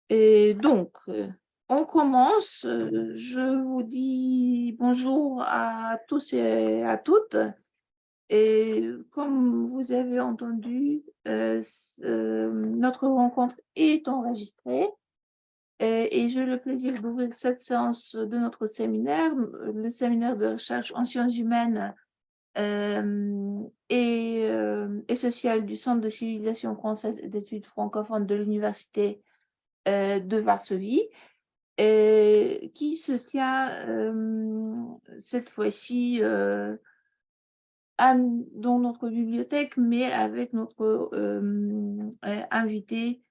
Et donc, on commence. Je vous dis bonjour à tous et à toutes. Et comme vous avez entendu, notre rencontre est enregistrée et j'ai le plaisir d'ouvrir cette séance de notre séminaire, le séminaire de recherche en sciences humaines et sociales du Centre de civilisation française et d'études francophones de l'Université de Varsovie, qui se tient cette fois-ci dans notre bibliothèque, mais avec notre invité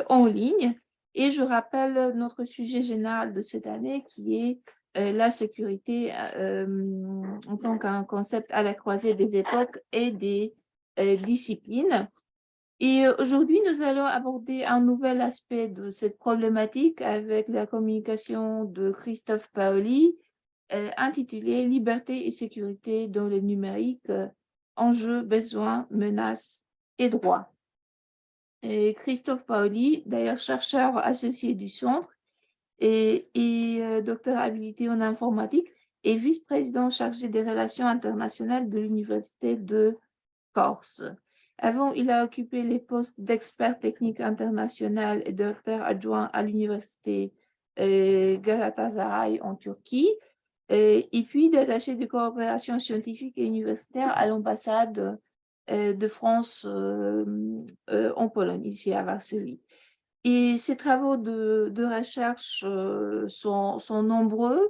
en ligne. Et je rappelle notre sujet général de cette année qui est la sécurité en tant qu'un concept à la croisée des époques et des disciplines. Et aujourd'hui, nous allons aborder un nouvel aspect de cette problématique avec la communication de Christophe Paoli, intitulée Liberté et sécurité dans le numérique, enjeux, besoins, menaces et droits. Et Christophe Paoli, d'ailleurs chercheur associé du centre et docteur habilité en informatique, et vice-président chargé des relations internationales de l'Université de Corse. Avant, il a occupé les postes d'expert technique international et de docteur adjoint à l'université Galatasaray en Turquie, et puis d'attaché de coopération scientifique et universitaire à l'ambassade de France en Pologne, ici à Varsovie. Et ses travaux de recherche sont nombreux.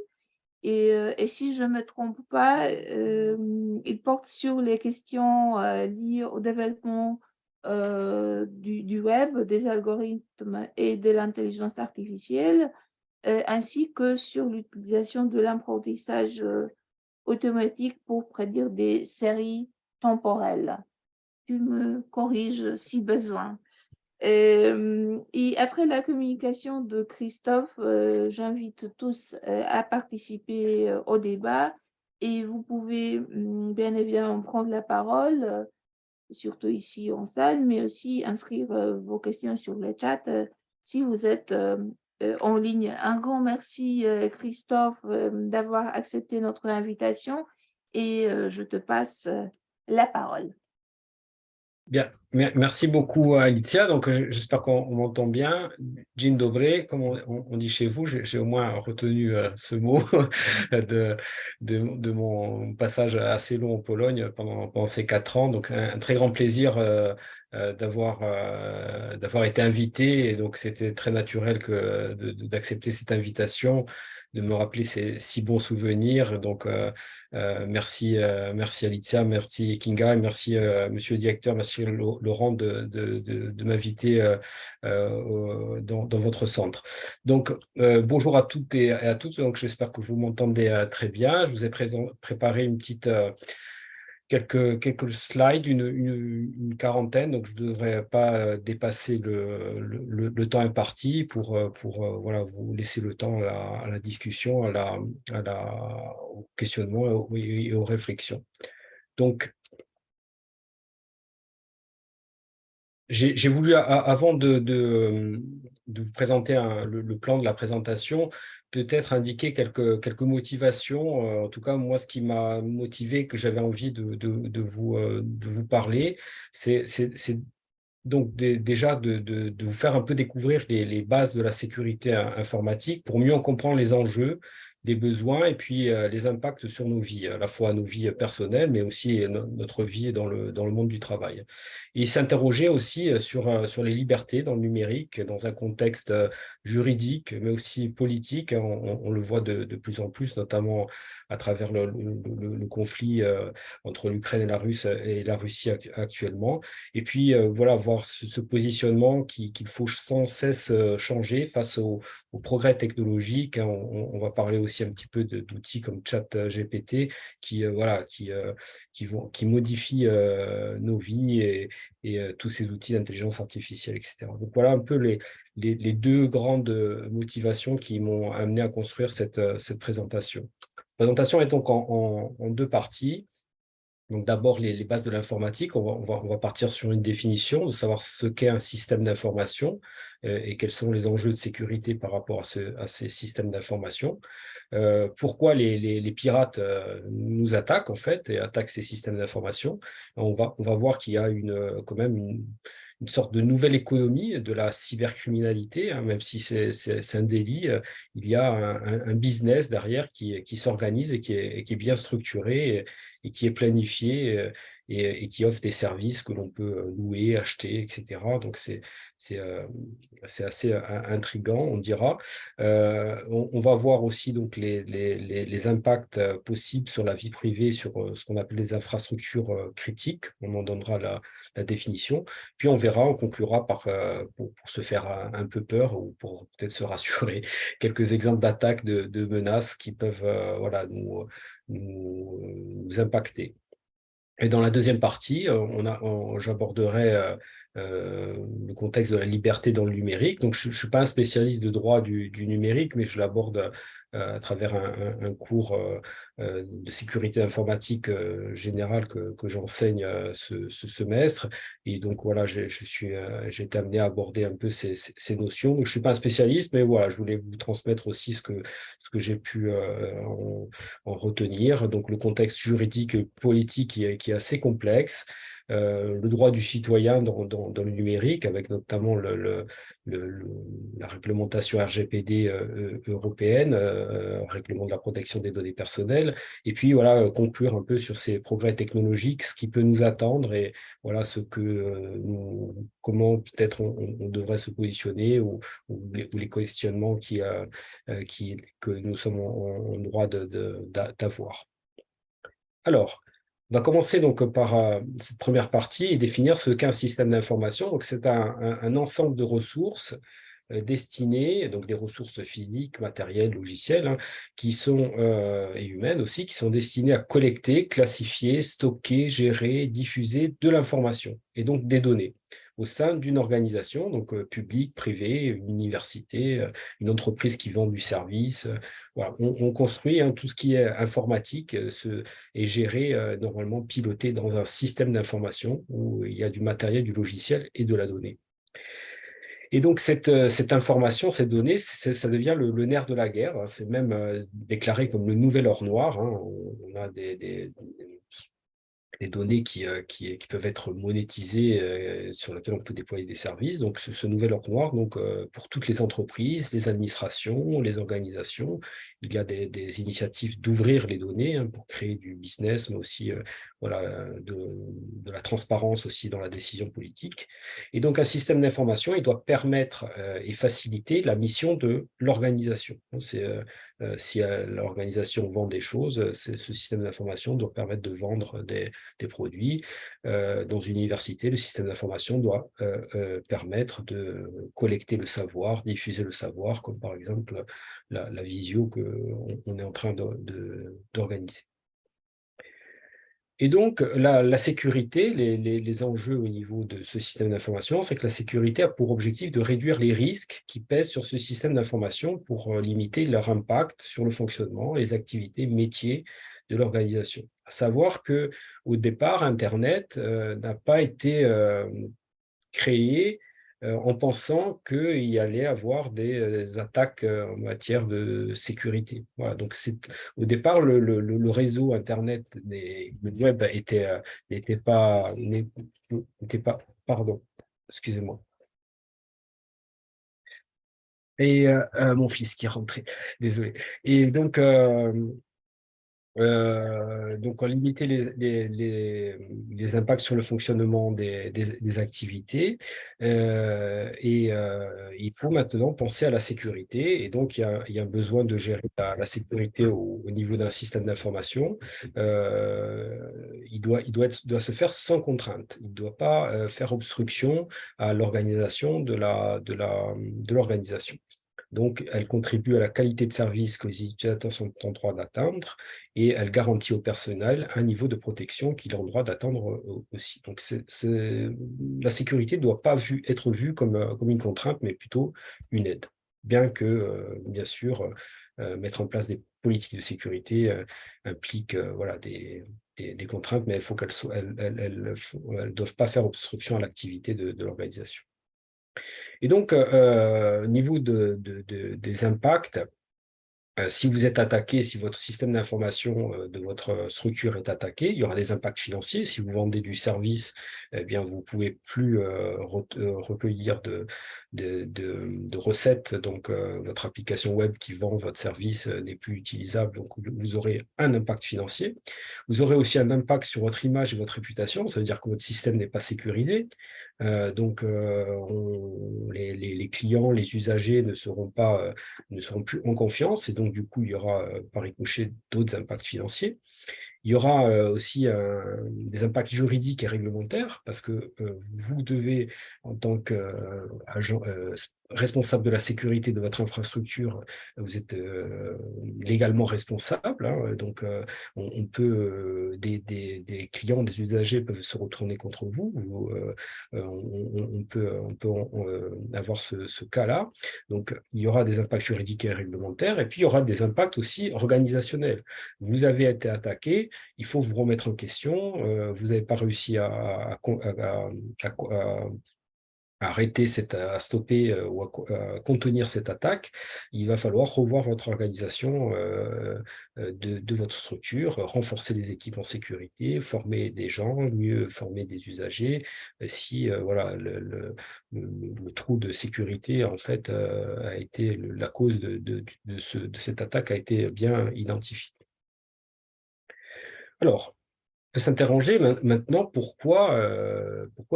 Et si je ne me trompe pas, il porte sur les questions liées au développement du web, des algorithmes et de l'intelligence artificielle, ainsi que sur l'utilisation de l'apprentissage automatique pour prédire des séries temporelles. Tu me corriges si besoin. Et après la communication de Christophe, j'invite tous à participer au débat et vous pouvez bien évidemment prendre la parole, surtout ici en salle, mais aussi inscrire vos questions sur le chat si vous êtes en ligne. Un grand merci Christophe d'avoir accepté notre invitation et je te passe la parole. Bien, merci beaucoup Alicia. Donc j'espère qu'on m'entend bien. Dzień dobry, comme on dit chez vous, j'ai au moins retenu ce mot de mon passage assez long en Pologne pendant ces 4 ans. Donc un très grand plaisir d'avoir été invité, et donc c'était très naturel d'accepter cette invitation, de me rappeler ces si bons souvenirs. Donc merci Alicia, merci Kinga, et merci Monsieur le directeur, merci Laurent de m'inviter dans votre centre. Donc bonjour à toutes et à tous. Donc j'espère que vous m'entendez très bien. Je vous ai préparé une petite quelques slides, une quarantaine, donc je ne devrais pas dépasser le temps imparti pour voilà, vous laisser le temps à la discussion, au questionnement et aux réflexions. Donc, j'ai voulu, avant de vous présenter le plan de la présentation, peut-être indiquer quelques motivations. En tout cas, moi, ce qui m'a motivé, que j'avais envie de vous parler, c'est donc déjà de vous faire un peu découvrir les bases de la sécurité informatique pour mieux en comprendre les enjeux, les besoins et puis les impacts sur nos vies, à la fois nos vies personnelles, mais aussi notre vie dans le monde du travail. Et s'interroger aussi sur les libertés dans le numérique, dans un contexte juridique, mais aussi politique. On le voit de plus en plus, notamment à travers le conflit entre l'Ukraine et la Russie actuellement. Et puis, voilà, voir ce positionnement qu'il faut sans cesse changer face au progrès technologique. On va parler aussi un petit peu d'outils comme ChatGPT qui modifient nos vies et tous ces outils d'intelligence artificielle, etc. Donc, voilà un peu les deux grandes motivations qui m'ont amené à construire cette présentation. La présentation est donc en deux parties. Donc d'abord, les bases de l'informatique, on va partir sur une définition, de savoir ce qu'est un système d'information et quels sont les enjeux de sécurité par rapport à ces systèmes d'information. Pourquoi les pirates nous attaquent en fait et attaquent ces systèmes d'information. On va voir qu'il y a quand même une sorte de nouvelle économie de la cybercriminalité, hein, même si c'est un délit, il y a un business derrière qui s'organise et qui est bien structuré et qui est planifié et qui offre des services que l'on peut louer, acheter, etc. Donc c'est assez intriguant, on dira. On va voir aussi donc les impacts possibles sur la vie privée, sur ce qu'on appelle les infrastructures critiques. On en donnera la définition. Puis on verra, on conclura pour se faire un peu peur ou pour peut-être se rassurer, quelques exemples d'attaques, de menaces qui peuvent voilà, nous impacter. Et dans la deuxième partie, j'aborderai le contexte de la liberté dans le numérique. Donc, je ne suis pas un spécialiste de droit du numérique, mais je l'aborde à travers un cours de sécurité informatique générale que j'enseigne ce semestre. Et donc, voilà, j'ai été amené à aborder un peu ces notions. Donc, je ne suis pas un spécialiste, mais voilà, je voulais vous transmettre aussi ce que j'ai pu en retenir. Donc, le contexte juridique et politique qui est assez complexe. Le droit du citoyen dans le numérique, avec notamment la réglementation RGPD européenne, règlement de la protection des données personnelles, et puis voilà, conclure un peu sur ces progrès technologiques, ce qui peut nous attendre et voilà ce que comment peut-être on devrait se positionner ou les questionnements que nous sommes en droit d'avoir. Alors, on va commencer donc par cette première partie et définir ce qu'est un système d'information. Donc, c'est un ensemble de ressources destinées, donc des ressources physiques, matérielles, logicielles, hein, qui sont, et humaines aussi, qui sont destinées à collecter, classifier, stocker, gérer, diffuser de l'information et donc des données au sein d'une organisation, donc publique, privée, une université, une entreprise qui vend du service. Voilà. On construit hein, tout ce qui est informatique est géré, normalement piloté dans un système d'information où il y a du matériel, du logiciel et de la donnée. Et donc, cette information, ces données, ça devient le nerf de la guerre. C'est même déclaré comme le nouvel or noir. Hein. On a des données qui peuvent être monétisées, sur lesquelles on peut déployer des services. Donc, ce nouvel or noir, donc, pour toutes les entreprises, les administrations, les organisations, il y a des initiatives d'ouvrir les données hein, pour créer du business, mais aussi voilà, de la transparence aussi dans la décision politique. Et donc, un système d'information, il doit permettre et faciliter la mission de l'organisation. Si l'organisation vend des choses, ce système d'information doit permettre de vendre des produits. Dans une université, le système d'information doit permettre de collecter le savoir, diffuser le savoir, comme par exemple la visio qu'on est en train d'organiser. Et donc, la sécurité, les enjeux au niveau de ce système d'information, c'est que la sécurité a pour objectif de réduire les risques qui pèsent sur ce système d'information pour limiter leur impact sur le fonctionnement, les activités, métiers de l'organisation. À savoir qu'au départ, Internet n'a pas été créé en pensant qu'il y allait avoir des attaques en matière de sécurité. Voilà, donc au départ, le réseau Internet, le web n'était pas, pardon, excusez-moi. Et mon fils qui est rentré, désolé. Et donc, on limitait les impacts sur le fonctionnement des activités et il faut maintenant penser à la sécurité. Et donc, il y a un besoin de gérer la sécurité au niveau d'un système d'information. Il doit se faire sans contrainte. Il ne doit pas faire obstruction à l'organisation de l'organisation. Donc, elle contribue à la qualité de service que les utilisateurs sont en droit d'atteindre et elle garantit au personnel un niveau de protection qu'il est en droit d'attendre aussi. Donc, la sécurité ne doit pas être vue comme une contrainte, mais plutôt une aide. Bien que, bien sûr, mettre en place des politiques de sécurité implique voilà, des contraintes, mais il faut elles doivent pas faire obstruction à l'activité de l'organisation. Et donc, au niveau des impacts, si vous êtes attaqué, si votre système d'information de votre structure est attaqué, il y aura des impacts financiers. Si vous vendez du service, eh bien, vous ne pouvez plus recueillir de recettes. Donc, votre application web qui vend votre service n'est plus utilisable. Donc, vous aurez un impact financier. Vous aurez aussi un impact sur votre image et votre réputation. Ça veut dire que votre système n'est pas sécurisé. Donc, les clients, les usagers ne seront plus en confiance, et donc du coup, il y aura par ricochet d'autres impacts financiers. Il y aura aussi des impacts juridiques et réglementaires, parce que vous devez, en tant qu'agent responsable de la sécurité de votre infrastructure, vous êtes légalement responsable, hein, donc on peut, des clients, des usagers peuvent se retourner contre vous, on peut avoir ce cas-là. Donc, il y aura des impacts juridiques et réglementaires, et puis il y aura des impacts aussi organisationnels. Vous avez été attaqué, il faut vous remettre en question, vous n'avez pas réussi à arrêter, à stopper ou à contenir cette attaque, il va falloir revoir votre organisation de votre structure, renforcer les équipes en sécurité, former des gens, mieux former des usagers. Si voilà, le trou de sécurité en fait a été la cause de cette attaque a été bien identifiée. Alors, peut s'interroger maintenant pourquoi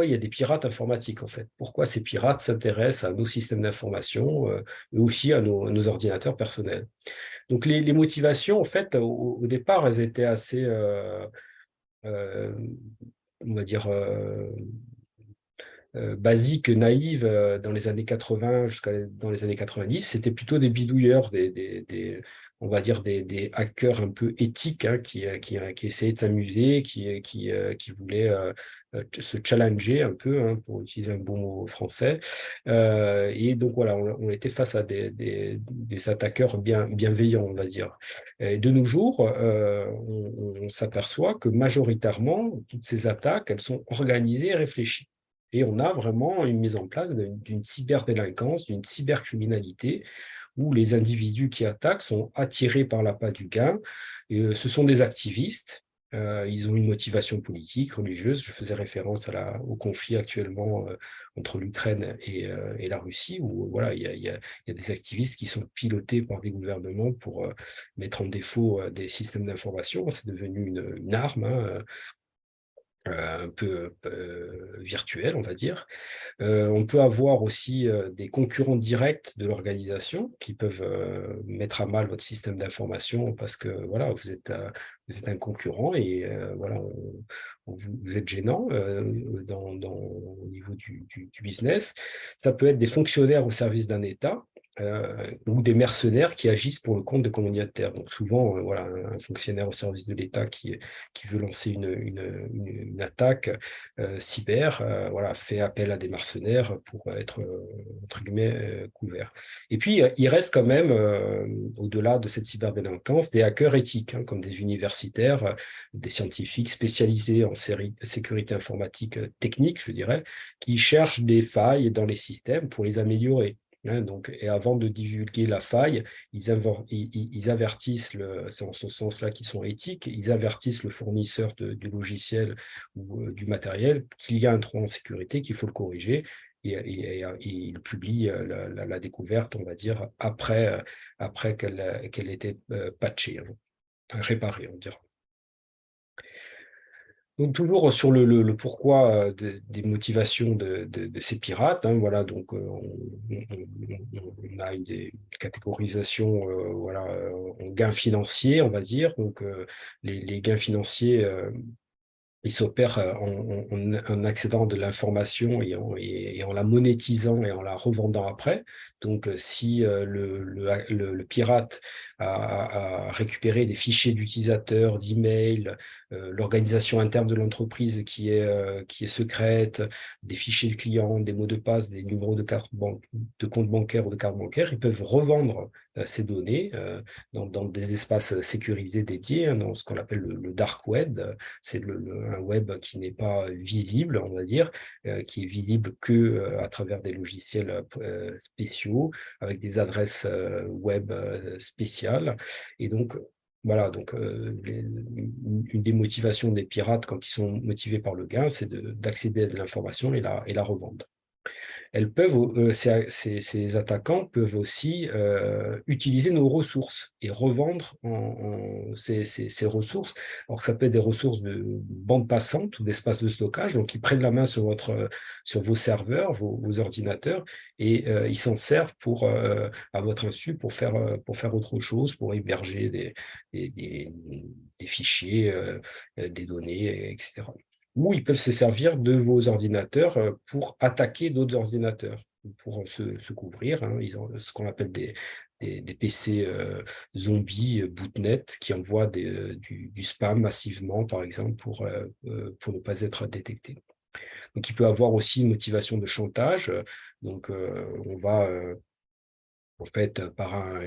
il y a des pirates informatiques, en fait. Pourquoi ces pirates s'intéressent à nos systèmes d'information, mais aussi à nos ordinateurs personnels. Donc, les motivations, en fait, au départ, elles étaient assez, euh, on va dire, basiques, naïves dans les années 80 jusqu'à dans les années 90. C'était plutôt des bidouilleurs, on va dire des hackers un peu éthiques, hein, qui essayaient de s'amuser, qui voulaient se challenger un peu, hein, pour utiliser un bon mot français. Et donc voilà, on était face à des attaqueurs bienveillants, on va dire. Et de nos jours, on s'aperçoit que majoritairement, toutes ces attaques, elles sont organisées et réfléchies. Et on a vraiment une mise en place d'une cyberdélinquance, d'une cybercriminalité, où les individus qui attaquent sont attirés par l'appât du gain. Et, ce sont des activistes, ils ont une motivation politique, religieuse. Je faisais référence au conflit actuellement entre l'Ukraine et la Russie, où voilà, il y a des activistes qui sont pilotés par des gouvernements pour mettre en défaut des systèmes d'information. C'est devenu une arme, hein, un peu virtuelle, on va dire. On peut avoir aussi des concurrents directs de l'organisation qui peuvent mettre à mal votre système d'information parce que voilà, vous êtes un concurrent et voilà, vous êtes gênant au niveau du business. Ça peut être des fonctionnaires au service d'un État. Ou des mercenaires qui agissent pour le compte de commanditaires. Donc souvent, voilà, un fonctionnaire au service de l'État qui veut lancer une attaque cyber, voilà, fait appel à des mercenaires pour être, entre guillemets, couverts. Et puis, il reste quand même, au-delà de cette cyberdélinquance, des hackers éthiques, hein, comme des universitaires, des scientifiques spécialisés en sécurité informatique technique, je dirais, qui cherchent des failles dans les systèmes pour les améliorer. Hein, donc, et avant de divulguer la faille, ils avertissent, c'est en ce sens-là qu'ils sont éthiques, ils avertissent le fournisseur du logiciel ou du matériel qu'il y a un trou en sécurité, qu'il faut le corriger, et ils publient la découverte, on va dire, après qu'elle était patchée, hein, réparée, on dira. Donc, toujours sur le pourquoi des motivations de ces pirates, hein, voilà, donc on a une catégorisation voilà, en gains financiers, on va dire. Donc, les gains financiers, il s'opère en accédant de l'information et en la monétisant et en la revendant après. Donc, si le pirate a récupéré des fichiers d'utilisateurs, d'emails, l'organisation interne de l'entreprise qui est secrète, des fichiers de clients, des mots de passe, des numéros de compte bancaire ou de carte bancaire, ils peuvent revendre ces données dans des espaces sécurisés dédiés, hein, dans ce qu'on appelle le dark web. C'est un web qui n'est pas visible, on va dire, qui est visible que à travers des logiciels spéciaux, avec des adresses web spéciales. Et donc, voilà, donc une des motivations des pirates quand ils sont motivés par le gain, c'est d'accéder à de l'information et la revendre. Elles peuvent, ces attaquants peuvent aussi utiliser nos ressources et revendre ces ressources. Alors, ça peut être des ressources de bande passante ou d'espace de stockage, donc ils prennent la main sur vos serveurs, vos ordinateurs, et ils s'en servent à votre insu pour faire autre chose, pour héberger des fichiers, des données, etc. Ou ils peuvent se servir de vos ordinateurs pour attaquer d'autres ordinateurs, pour se couvrir. Hein. Ils ont ce qu'on appelle des PC zombies, bootnet, qui envoient du spam massivement, par exemple, pour ne pas être détectés. Donc, il peut avoir aussi une motivation de chantage. Donc, on va en fait, par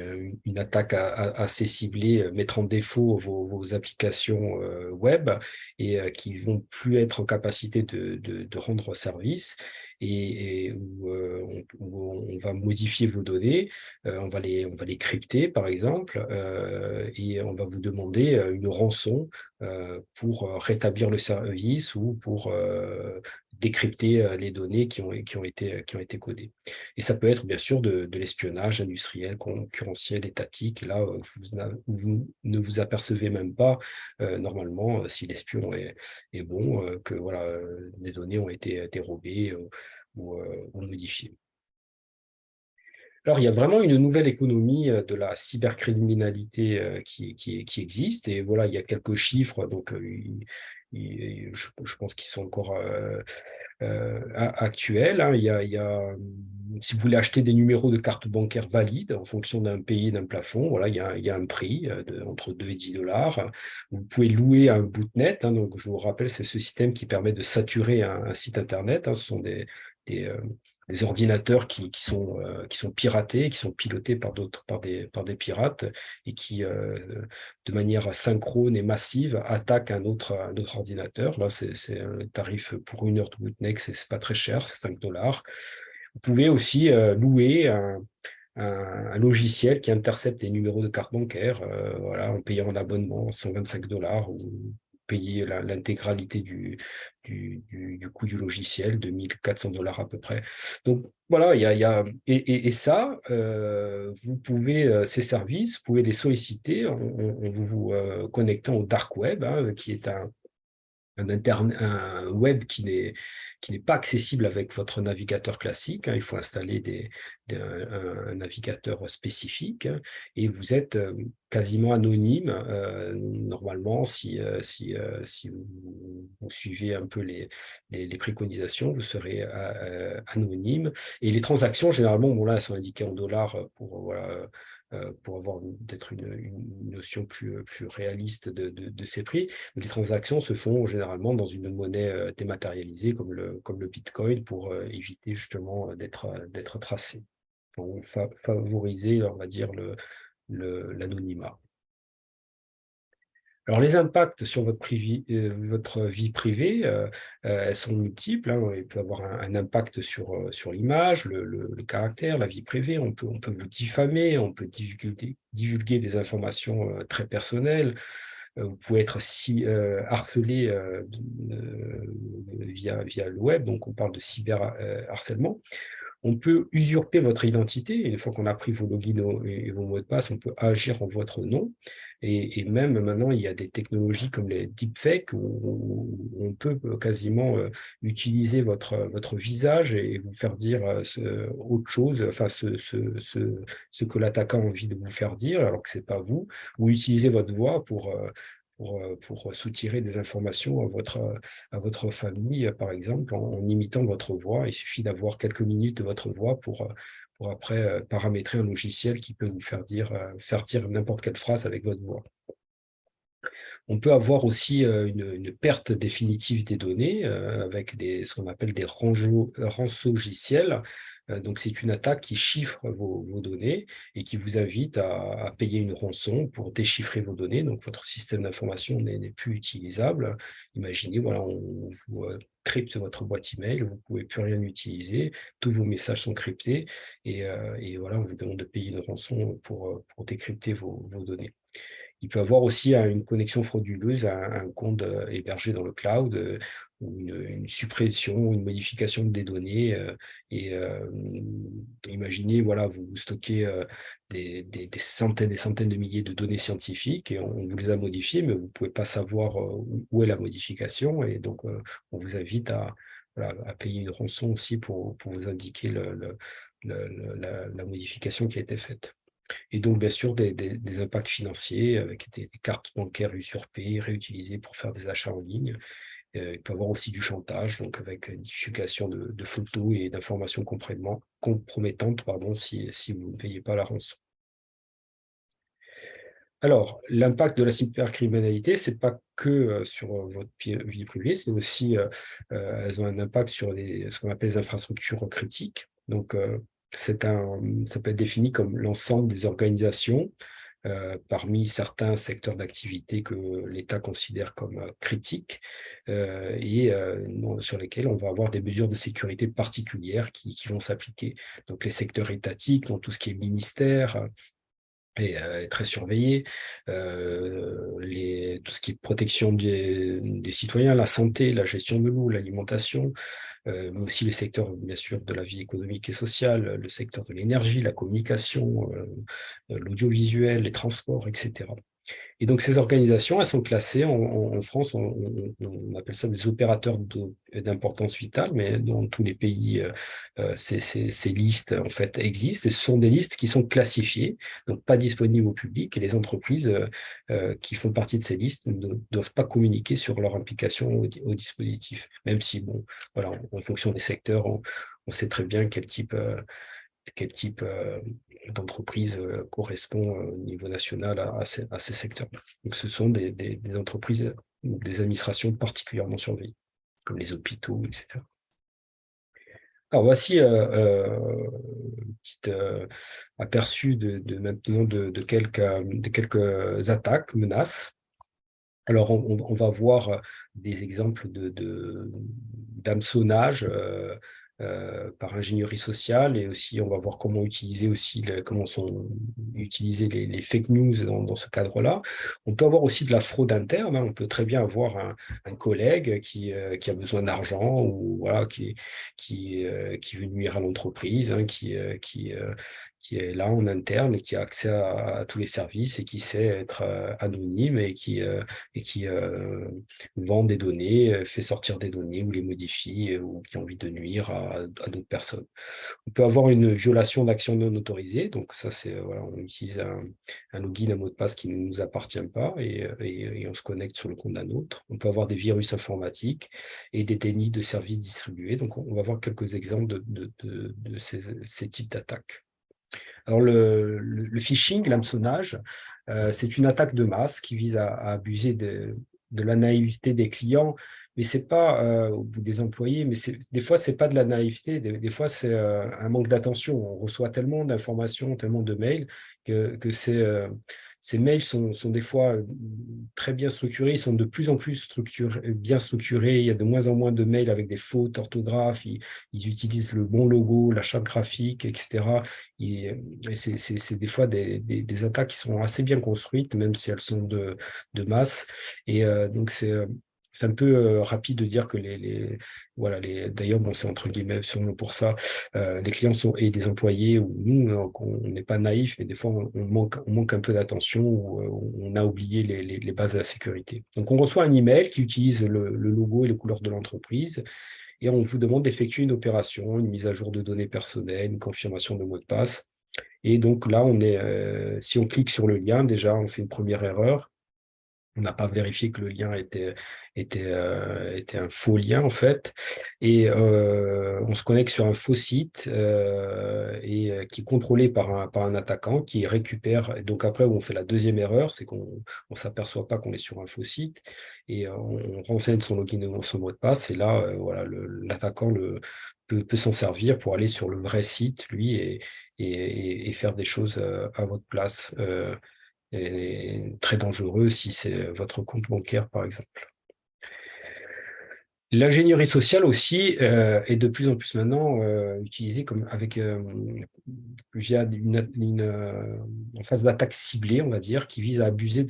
une attaque assez ciblée, mettre en défaut vos applications web et qui vont plus être en capacité de rendre service et où on va modifier vos données, on va les crypter par exemple et on va vous demander une rançon pour rétablir le service ou pour décrypter les données qui ont été codées. Et ça peut être bien sûr de l'espionnage industriel, concurrentiel, étatique. Là, vous ne vous apercevez même pas, normalement, si l'espion est bon, que voilà, des données ont été dérobées ou modifiées. Alors, il y a vraiment une nouvelle économie de la cybercriminalité qui existe. Et voilà, il y a quelques chiffres. Donc, je pense qu'ils sont encore actuels. Hein. Si vous voulez acheter des numéros de carte bancaire valides en fonction d'un pays et d'un plafond, voilà, il y a un prix entre 2 et 10 dollars. Vous pouvez louer un bootnet. Hein. Donc, je vous rappelle, c'est ce système qui permet de saturer un site Internet. Hein. Ce sont des, euh, des ordinateurs qui sont piratés, qui sont pilotés par des pirates et qui, de manière synchrone et massive, attaquent un autre ordinateur. Là, c'est un tarif pour 1 heure de bootleg, c'est pas très cher, c'est 5 dollars. Vous pouvez aussi louer un logiciel qui intercepte les numéros de carte bancaire, voilà, en payant un abonnement 125 dollars ou payer l'intégralité du coût du logiciel de 1400 dollars à peu près. Donc voilà, et ça, vous pouvez, ces services, vous pouvez les solliciter en vous connectant au dark web, hein, qui est un web qui n'est pas accessible avec votre navigateur classique. Hein. Il faut installer un navigateur spécifique, hein, et vous êtes quasiment anonyme. Normalement, si vous suivez un peu les préconisations, vous serez anonyme. Et les transactions, généralement, bon, là, elles sont indiquées en dollars pour avoir peut-être une notion plus réaliste de ces prix. Les transactions se font généralement dans une monnaie dématérialisée comme le Bitcoin pour éviter justement d'être tracé. Donc, favoriser, on va dire, l'anonymat. Alors, les impacts sur votre vie privée, elles sont multiples. Hein. Il peut avoir un impact sur l'image, le caractère, la vie privée. On peut vous diffamer, on peut divulguer des informations très personnelles. Vous pouvez être harcelé via le web, donc on parle de cyberharcèlement. On peut usurper votre identité. Une fois qu'on a pris vos logins et vos mots de passe, on peut agir en votre nom. Et même maintenant, il y a des technologies comme les deepfakes où on peut quasiment utiliser votre visage et vous faire dire autre chose, enfin ce que l'attaquant a envie de vous faire dire, alors que ce n'est pas vous, ou utiliser votre voix pour soutirer des informations à votre famille, par exemple, en imitant votre voix. Il suffit d'avoir quelques minutes de votre voix pour après paramétrer un logiciel qui peut vous faire dire n'importe quelle phrase avec votre voix. On peut avoir aussi une perte définitive des données avec ce qu'on appelle des rançongiciels. Donc, c'est une attaque qui chiffre vos données et qui vous invite à payer une rançon pour déchiffrer vos données. Donc, votre système d'information n'est plus utilisable. Imaginez, voilà, on vous crypte votre boîte email, vous ne pouvez plus rien utiliser, tous vos messages sont cryptés et voilà, on vous demande de payer une rançon pour décrypter vos données. Il peut avoir aussi une connexion frauduleuse à un compte hébergé dans le cloud ou une suppression ou une modification des données. Imaginez, voilà, vous stockez des centaines et centaines de milliers de données scientifiques et on vous les a modifiées, mais vous ne pouvez pas savoir où est la modification. Et donc, on vous invite voilà, à payer une rançon aussi pour vous indiquer la modification qui a été faite. Et donc, bien sûr, des impacts financiers avec des cartes bancaires usurpées, réutilisées pour faire des achats en ligne. Il peut y avoir aussi du chantage, donc avec une divulgation de photos et d'informations compromettantes si vous ne payez pas la rançon. Alors, l'impact de la cybercriminalité, ce n'est pas que sur votre vie privée, c'est aussi, elles ont un impact sur ce qu'on appelle les infrastructures critiques. Donc, ça peut être défini comme l'ensemble des organisations parmi certains secteurs d'activité que l'État considère comme critiques sur lesquels on va avoir des mesures de sécurité particulières qui vont s'appliquer. Donc, les secteurs étatiques, donc tout ce qui est ministère, est très surveillé. Tout ce qui est protection des citoyens, la santé, la gestion de l'eau, l'alimentation, mais aussi les secteurs, bien sûr, de la vie économique et sociale, le secteur de l'énergie, la communication, l'audiovisuel, les transports, etc. Et donc, ces organisations, elles sont classées en France, on appelle ça des opérateurs d'importance vitale, mais dans tous les pays, ces listes, en fait, existent. Et ce sont des listes qui sont classifiées, donc pas disponibles au public. Et les entreprises qui font partie de ces listes ne doivent pas communiquer sur leur implication au dispositif, même si, bon, voilà, en fonction des secteurs, on sait très bien quel type d'entreprise correspond au niveau national à ces secteurs. Donc, ce sont des entreprises ou des administrations particulièrement surveillées, comme les hôpitaux, etc. Alors, voici un petit aperçu maintenant de quelques attaques, menaces. Alors, on va voir des exemples d'hameçonnage par ingénierie sociale et aussi on va voir comment utiliser aussi comment sont utilisés les fake news dans ce cadre-là. On peut avoir aussi de la fraude interne. On peut très bien avoir un collègue qui a besoin d'argent ou voilà qui veut nuire à l'entreprise, qui est là en interne et qui a accès à tous les services et qui sait être anonyme et qui vend des données, fait sortir des données ou les modifie ou qui a envie de nuire à d'autres personnes. On peut avoir une violation d'action non autorisée, donc ça c'est, voilà, on utilise un login, un mot de passe qui ne nous appartient pas et on se connecte sur le compte d'un autre. On peut avoir des virus informatiques et des dénis de services distribués, donc on va voir quelques exemples de ces types d'attaques. Alors, le phishing, l'hameçonnage, c'est une attaque de masse qui vise à abuser de la naïveté des clients, mais c'est pas au bout des employés, mais des fois, c'est pas de la naïveté, des fois, c'est un manque d'attention. On reçoit tellement d'informations, tellement de mails que ces mails sont des fois très bien structurés, ils sont de plus en plus bien structurés, il y a de moins en moins de mails avec des fautes d'orthographe, ils utilisent le bon logo, la charte graphique, etc. Et c'est des fois des attaques qui sont assez bien construites, même si elles sont de masse. Et donc, c'est un peu rapide de dire que voilà, d'ailleurs, bon, c'est entre guillemets sûrement pour ça, les clients et les employés ou nous, on n'est pas naïfs, mais des fois, on manque un peu d'attention ou on a oublié les bases de la sécurité. Donc, on reçoit un email qui utilise le logo et les couleurs de l'entreprise et on vous demande d'effectuer une opération, une mise à jour de données personnelles, une confirmation de mot de passe. Et donc là, si on clique sur le lien, déjà, on fait une première erreur. On n'a pas vérifié que le lien était un faux lien, en fait. Et on se connecte sur un faux site qui est contrôlé par un attaquant qui récupère. Et donc après, on fait la deuxième erreur, c'est qu'on ne s'aperçoit pas qu'on est sur un faux site et on renseigne son login et son mot de passe. Et là, voilà, l'attaquant peut s'en servir pour aller sur le vrai site, lui, et faire des choses à votre place. Et très dangereux si c'est votre compte bancaire, par exemple. L'ingénierie sociale aussi est de plus en plus maintenant utilisée via en phase d'attaque ciblée, on va dire, qui vise à abuser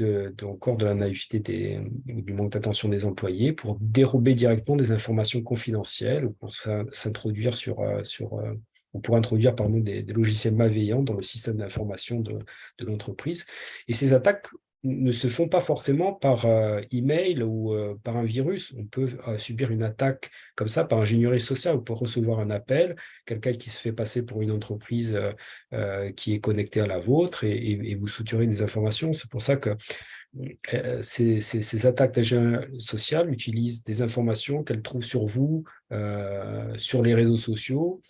encore de la naïveté du manque d'attention des employés pour dérober directement des informations confidentielles ou pour s'introduire ou pour introduire pardon, des logiciels malveillants dans le système d'information de l'entreprise. Et ces attaques ne se font pas forcément par email ou par un virus. On peut subir une attaque comme ça par ingénierie sociale. On peut recevoir un appel, quelqu'un qui se fait passer pour une entreprise qui est connectée à la vôtre et vous soutirer des informations. C'est pour ça que ces attaques d'ingénierie sociale utilisent des informations qu'elles trouvent sur vous, sur les réseaux sociaux,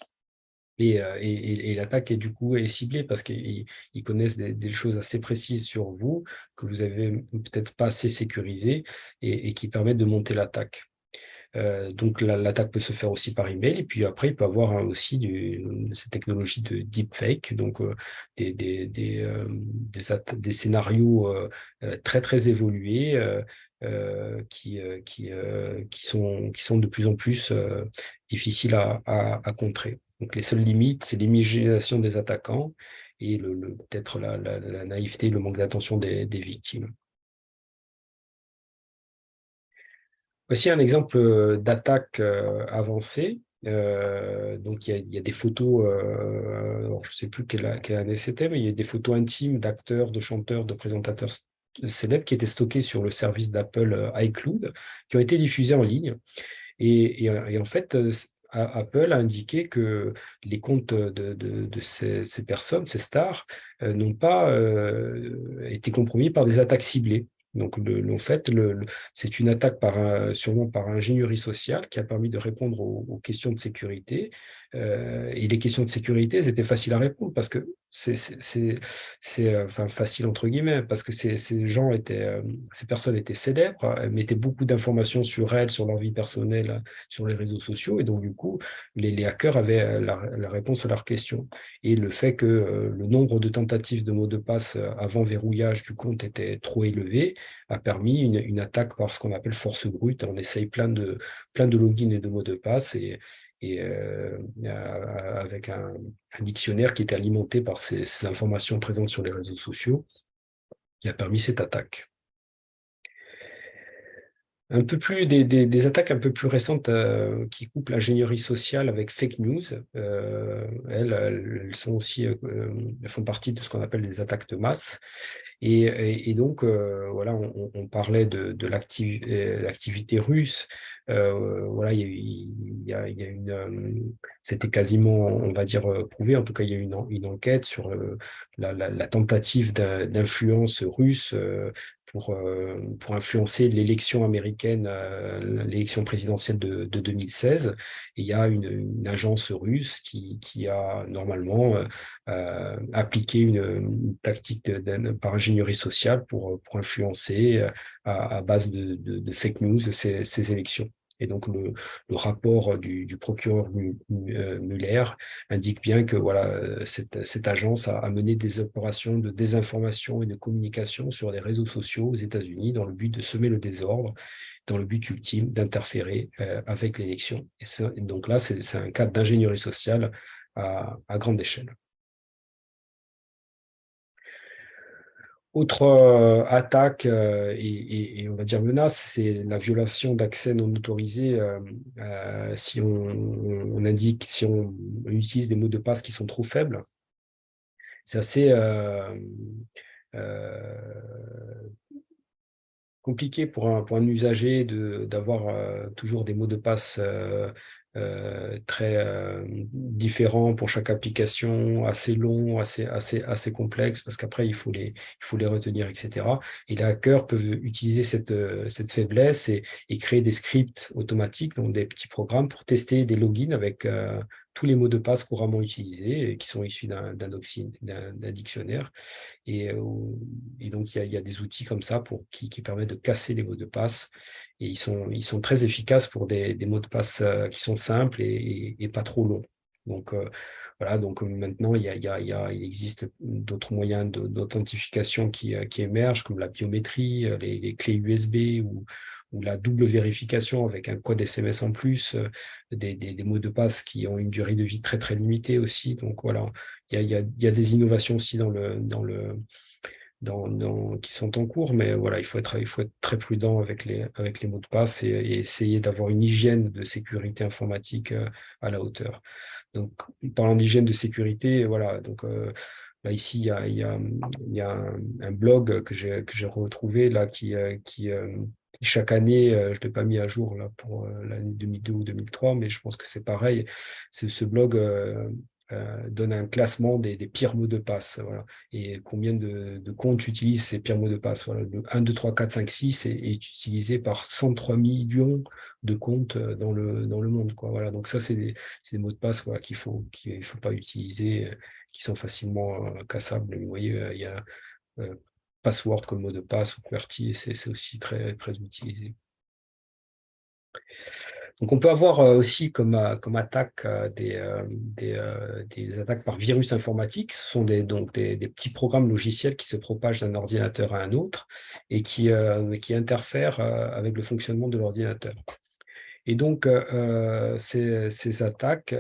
et l'attaque est du coup est ciblée parce qu'ils connaissent des choses assez précises sur vous que vous avez peut-être pas assez sécurisées et qui permettent de monter l'attaque. Donc l'attaque peut se faire aussi par email et puis après il peut avoir aussi ces technologies de deepfake, donc des scénarios très très évolués qui sont de plus en plus difficiles à contrer. Donc les seules limites, c'est l'imagination des attaquants et peut-être la naïveté, le manque d'attention des victimes. Voici un exemple d'attaque avancée. Donc, il y a des photos, alors je ne sais plus quelle année c'était, mais il y a des photos intimes d'acteurs, de chanteurs, de présentateurs célèbres qui étaient stockées sur le service d'Apple iCloud, qui ont été diffusées en ligne. Et en fait, Apple a indiqué que les comptes de ces personnes, ces stars, n'ont pas été compromis par des attaques ciblées. Donc, en fait, c'est une attaque sûrement par ingénierie sociale qui a permis de répondre aux questions de sécurité. Et les questions de sécurité, c'était facile à répondre parce que enfin, facile entre guillemets, parce que ces personnes étaient célèbres, elles mettaient beaucoup d'informations sur elles, sur leur vie personnelle, sur les réseaux sociaux. Et donc, du coup, les hackers avaient la réponse à leurs questions. Et le fait que le nombre de tentatives de mots de passe avant verrouillage du compte était trop élevé a permis une attaque par ce qu'on appelle force brute. On essaye plein de logins et de mots de passe avec un dictionnaire qui était alimenté par ces informations présentes sur les réseaux sociaux qui a permis cette attaque. Des attaques un peu plus récentes qui coupent l'ingénierie sociale avec fake news. Elles sont aussi, elles font partie de ce qu'on appelle des attaques de masse. Et donc, voilà, on parlait de l'activité russe. Voilà, il y a c'était quasiment, on va dire, prouvé. En tout cas, il y a eu une enquête sur la tentative d'influence russe pour influencer l'élection américaine, l'élection présidentielle de 2016. Et il y a une agence russe qui a normalement appliqué une tactique par ingénierie sociale pour influencer à base de fake news ces élections. Et donc, le rapport du procureur Mueller indique bien que voilà, cette agence a mené des opérations de désinformation et de communication sur les réseaux sociaux aux États-Unis dans le but de semer le désordre, dans le but ultime d'interférer avec l'élection. Et donc là, c'est un cas d'ingénierie sociale à grande échelle. Autre attaque et on va dire menace, c'est la violation d'accès non autorisé si si on utilise des mots de passe qui sont trop faibles. C'est assez compliqué pour un usager d'avoir toujours des mots de passe très différents pour chaque application, assez longs, assez complexes, parce qu'après, il faut les retenir, etc. Et les hackers peuvent utiliser cette faiblesse et créer des scripts automatiques, donc des petits programmes pour tester des logins avec tous les mots de passe couramment utilisés et qui sont issus d'un dictionnaire. Et, euh, et donc, il y a des outils comme ça qui permettent de casser les mots de passe. Et ils sont très efficaces pour des mots de passe qui sont simples et pas trop longs. Donc, voilà, donc maintenant, il existe d'autres moyens d'authentification qui émergent, comme la biométrie, les clés USB ou la double vérification avec un code SMS en plus, des mots de passe qui ont une durée de vie très, très limitée aussi. Donc, voilà, il y a des innovations aussi qui sont en cours, mais voilà, il faut être très prudent avec les mots de passe et essayer d'avoir une hygiène de sécurité informatique à la hauteur. Donc, parlant d'hygiène de sécurité, voilà, donc là, ici, il y a un blog que j'ai retrouvé là qui chaque année, je ne l'ai pas mis à jour là pour l'année 2002 ou 2003, mais je pense que c'est pareil. Ce blog donne un classement des pires mots de passe, voilà, et combien de comptes utilisent ces pires mots de passe. Voilà, le 1, 2, 3, 4, 5, 6 est utilisé par 103 millions de comptes dans le monde, quoi. Voilà, donc ça, c'est des mots de passe, voilà, qu'il faut pas utiliser, qui sont facilement cassables. Vous voyez, il y a euh, password comme mot de passe ou QWERTY, et c'est aussi très, très utilisé. Donc, on peut avoir aussi comme attaque des attaques par virus informatique. Ce sont donc des petits programmes logiciels qui se propagent d'un ordinateur à un autre et qui interfèrent avec le fonctionnement de l'ordinateur. Et donc, ces attaques,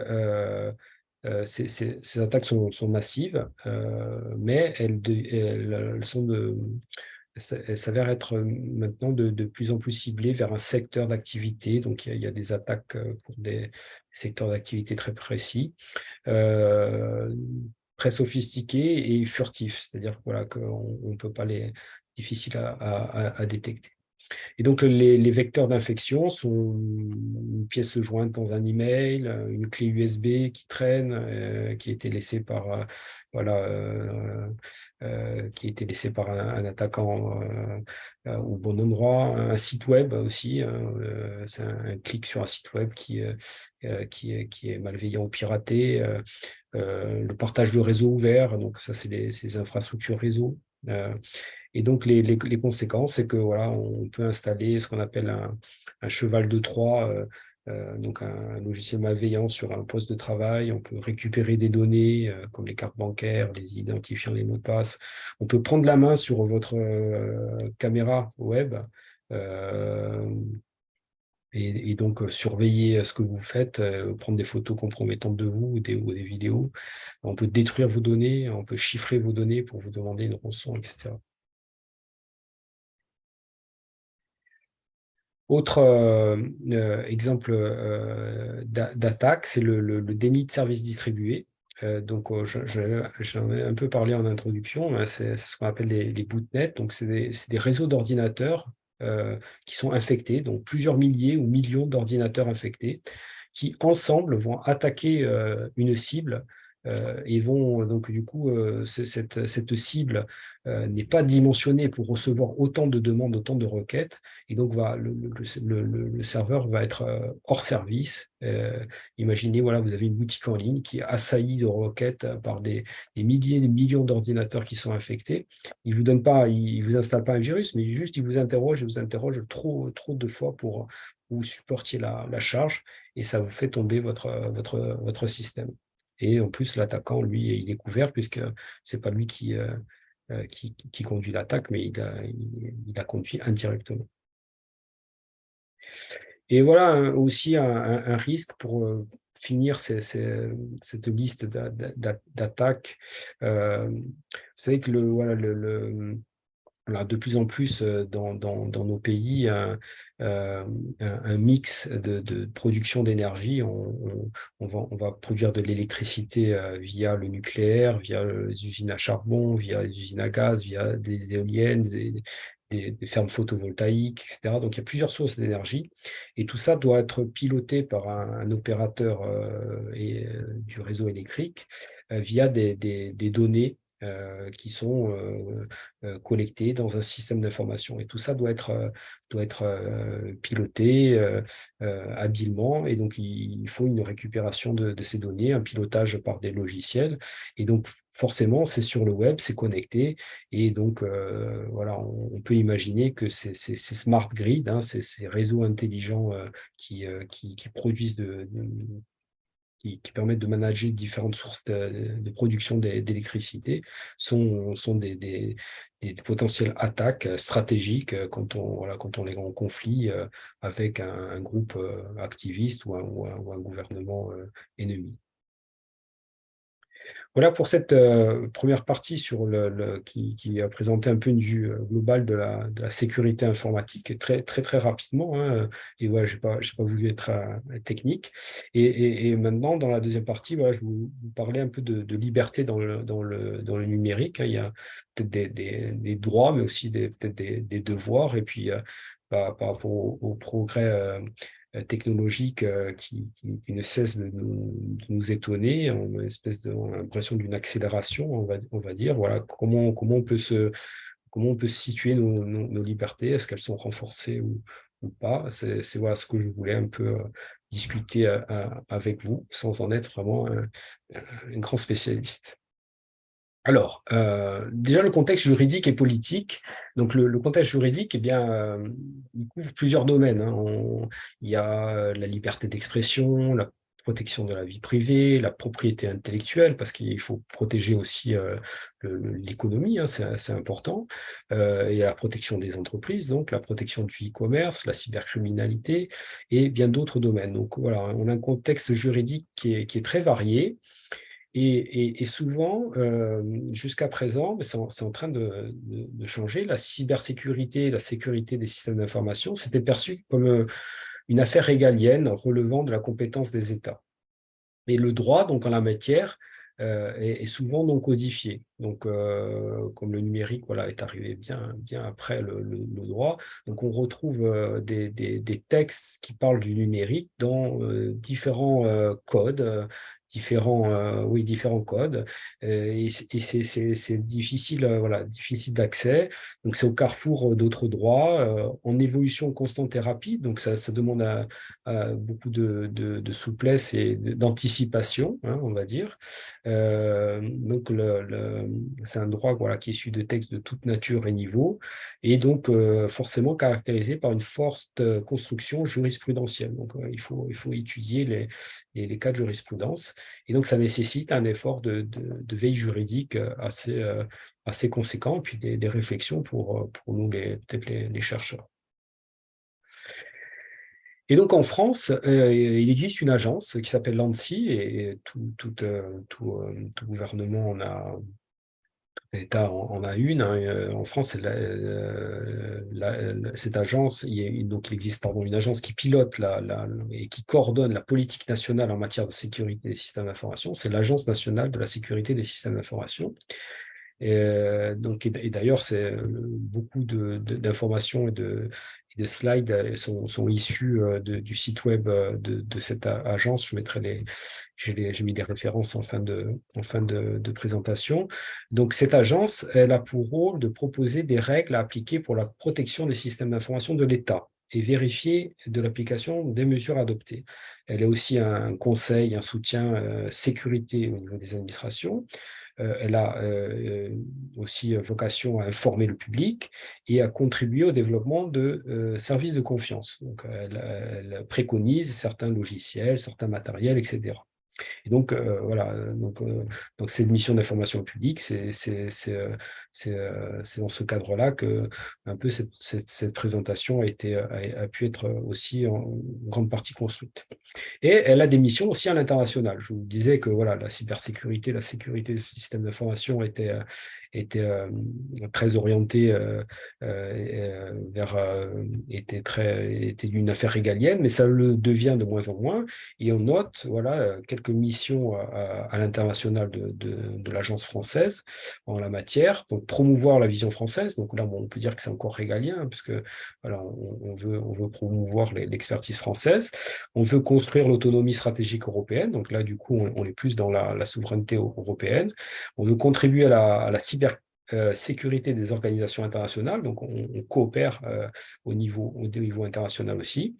ces attaques sont massives, mais elles sont elles s'avèrent être maintenant de plus en plus ciblées vers un secteur d'activité. Donc, il y a des attaques pour des secteurs d'activité très précis, euh, très sophistiqués et furtifs. C'est-à-dire voilà, qu'on ne peut pas difficiles à détecter. Et donc, les vecteurs d'infection sont une pièce jointe dans un email, une clé USB qui traîne, qui a été laissée par, voilà, qui a été laissée par un attaquant au bon endroit, un site web aussi. C'est un clic sur un site web qui est malveillant ou piraté. Le partage de réseau ouvert, donc ça, c'est ces infrastructures réseau. Et donc, les conséquences, c'est que voilà, on peut installer ce qu'on appelle un cheval de Troie, donc un logiciel malveillant sur un poste de travail. On peut récupérer des données comme les cartes bancaires, les identifiants, les mots de passe. On peut prendre la main sur votre caméra web euh, et donc surveiller ce que vous faites, prendre des photos compromettantes de vous ou des vidéos. On peut détruire vos données, on peut chiffrer vos données pour vous demander une rançon, etc. Autre exemple d'attaque, c'est le déni de service distribué. Donc, j'en ai un peu parlé en introduction, hein, c'est ce qu'on appelle les bootnets. Donc, c'est des réseaux d'ordinateurs qui sont infectés, donc plusieurs milliers ou millions d'ordinateurs infectés, qui ensemble vont attaquer une cible et vont donc du coup, cette cible n'est pas dimensionnée pour recevoir autant de demandes, autant de requêtes. Et donc, le serveur va être hors service. Imaginez, voilà, vous avez une boutique en ligne qui est assaillie de requêtes par des milliers, des millions d'ordinateurs qui sont infectés. Il vous donne pas, il vous installe pas un virus, mais juste il vous interroge trop de fois pour que vous supportiez la charge et ça vous fait tomber votre système. Et en plus, l'attaquant, lui, il est couvert puisque c'est pas lui qui conduit l'attaque, mais il a conduit indirectement. Et voilà aussi un risque pour finir cette liste d'attaques. Vous savez que voilà, de plus en plus dans nos pays, un mix de production d'énergie. On va produire de l'électricité via le nucléaire, via les usines à charbon, via les usines à gaz, via des éoliennes, des fermes photovoltaïques, etc. Donc, il y a plusieurs sources d'énergie et tout ça doit être piloté par un opérateur du réseau électrique via des données qui sont collectées dans un système d'information. Et tout ça doit être piloté habilement. Et donc, il faut une récupération de ces données, un pilotage par des logiciels. Et donc, forcément, c'est sur le web, c'est connecté. Et donc, voilà, on peut imaginer que ces smart grids, hein, ces réseaux intelligents qui produisent qui permettent de manager différentes sources de production d'électricité sont des potentielles attaques stratégiques quand on est en conflit avec un groupe activiste ou un gouvernement ennemi. Voilà pour cette première partie qui a présenté un peu une vue globale de la sécurité informatique, très rapidement. Hein, et voilà, je n'ai pas voulu être technique. Et maintenant, dans la deuxième partie, voilà, je vais vous parler un peu de liberté dans le numérique. Hein. Il y a peut-être des droits, mais aussi peut-être des devoirs. Et puis, par rapport au progrès technologique qui ne cesse de nous étonner, on a une espèce on a l'impression d'une accélération, on va dire. Voilà, comment on peut situer nos libertés, est-ce qu'elles sont renforcées ou pas? C'est voilà, ce que je voulais un peu discuter avec vous, sans en être vraiment un grand spécialiste. Alors, déjà le contexte juridique et politique. Donc le contexte juridique, eh bien, il couvre plusieurs domaines. Hein. Il y a la liberté d'expression, la protection de la vie privée, la propriété intellectuelle, parce qu'il faut protéger aussi l'économie, hein, c'est important. Il y a la protection des entreprises, donc la protection du e-commerce, la cybercriminalité et bien d'autres domaines. Donc voilà, on a un contexte juridique qui est très varié. Et souvent, jusqu'à présent, c'est en train de changer. La cybersécurité, la sécurité des systèmes d'information, c'était perçu comme une affaire régalienne relevant de la compétence des États. Et le droit, donc en la matière, est souvent non codifié. Donc, comme le numérique voilà, est arrivé bien après le droit, donc on retrouve des textes qui parlent du numérique dans différents codes, différents codes. C'est difficile, voilà, difficile d'accès. Donc, c'est au carrefour d'autres droits, en évolution constante et rapide. Donc, ça demande beaucoup de souplesse et d'anticipation, hein, on va dire. Donc, c'est un droit voilà, qui est issu de textes de toute nature et niveau, et donc forcément caractérisé par une forte construction jurisprudentielle. Donc, il faut étudier les cas de jurisprudence, et donc ça nécessite un effort de veille juridique assez conséquent, et puis des réflexions pour nous, peut-être les chercheurs. Et donc en France, il existe une agence qui s'appelle l'ANSSI, et tout gouvernement L'État en a une. Hein. En France, cette agence, donc il existe une agence qui pilote et qui coordonne la politique nationale en matière de sécurité des systèmes d'information. C'est l'Agence nationale de la sécurité des systèmes d'information. Et d'ailleurs, beaucoup d'informations et de slides sont issus du site web de cette agence. J'ai mis des références en fin de présentation. Donc, cette agence, elle a pour rôle de proposer des règles à appliquer pour la protection des systèmes d'information de l'État et vérifier de l'application des mesures adoptées. Elle est aussi un conseil, un soutien sécurité au niveau des administrations. Elle a aussi vocation à informer le public et à contribuer au développement de services de confiance. Donc, elle préconise certains logiciels, certains matériels, etc. Et donc, voilà, donc c'est une mission d'information au public, c'est dans ce cadre-là que un peu cette présentation a pu être aussi en grande partie construite. Et elle a des missions aussi à l'international. Je vous disais que voilà, la cybersécurité, la sécurité des systèmes d'information était très orientée était une affaire régalienne, mais ça le devient de moins en moins. Et on note voilà, quelques quelques missions à l'international de l'agence française en la matière. Donc, promouvoir la vision française. Donc là, bon, on peut dire que c'est encore régalien, hein, puisque voilà, on veut promouvoir l'expertise française. On veut construire l'autonomie stratégique européenne. Donc là, du coup, on est plus dans la souveraineté européenne. On veut contribuer à la cybersécurité des organisations internationales. Donc, on coopère au niveau international aussi.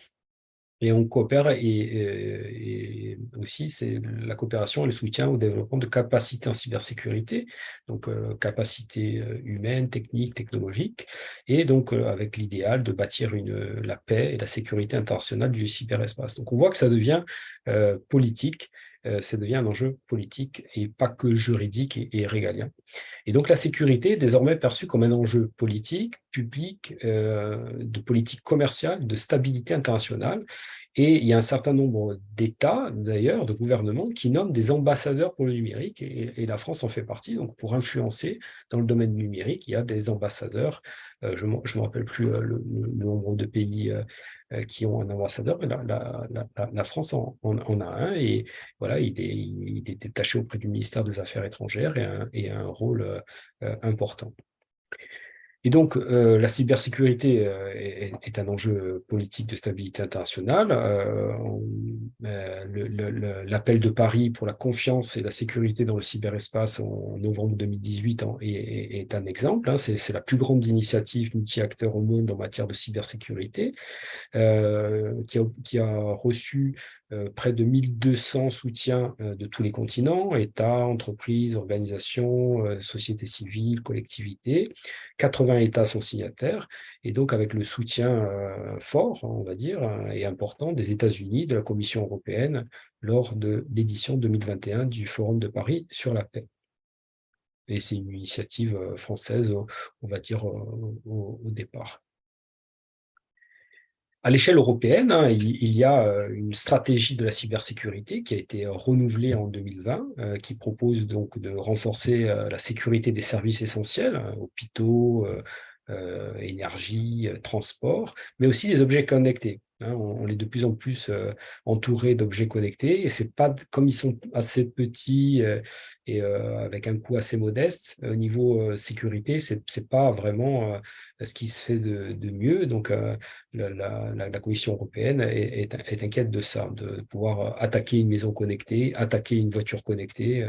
Et on coopère et aussi, c'est la coopération et le soutien au développement de capacités en cybersécurité, donc capacités humaines, techniques, technologiques, et donc avec l'idéal de bâtir la paix et la sécurité internationale du cyberespace. Donc on voit que ça devient politique, ça devient un enjeu politique et pas que juridique et régalien. Et donc la sécurité est désormais perçue comme un enjeu politique, public, de politique commerciale, de stabilité internationale. Et il y a un certain nombre d'États, d'ailleurs, de gouvernements, qui nomment des ambassadeurs pour le numérique, et la France en fait partie. Donc pour influencer dans le domaine numérique, il y a des ambassadeurs. Je ne me rappelle plus le nombre de pays qui ont un ambassadeur, mais la France en a un, et voilà, il est détaché auprès du ministère des Affaires étrangères et a un rôle important. Et donc, la cybersécurité est un enjeu politique de stabilité internationale. L'appel de Paris pour la confiance et la sécurité dans le cyberespace en novembre 2018 est un exemple, hein. C'est la plus grande initiative multi-acteurs au monde en matière de cybersécurité. Qui a reçu près de 1200 soutiens de tous les continents, États, entreprises, organisations, sociétés civiles, collectivités. 80 États sont signataires, et donc avec le soutien fort, on va dire, et important des États-Unis, de la Commission européenne, lors de l'édition 2021 du Forum de Paris sur la paix. Et c'est une initiative française, on va dire, au départ. À l'échelle européenne, hein, il y a une stratégie de la cybersécurité qui a été renouvelée en 2020, qui propose donc de renforcer la sécurité des services essentiels, hôpitaux, énergie, transport, mais aussi des objets connectés. Hein. On est de plus en plus entouré d'objets connectés, et c'est pas, comme ils sont assez petits et avec un coût assez modeste, au niveau sécurité, c'est pas vraiment ce qui se fait de mieux. Donc, la Commission européenne est inquiète de ça, de pouvoir attaquer une maison connectée, attaquer une voiture connectée.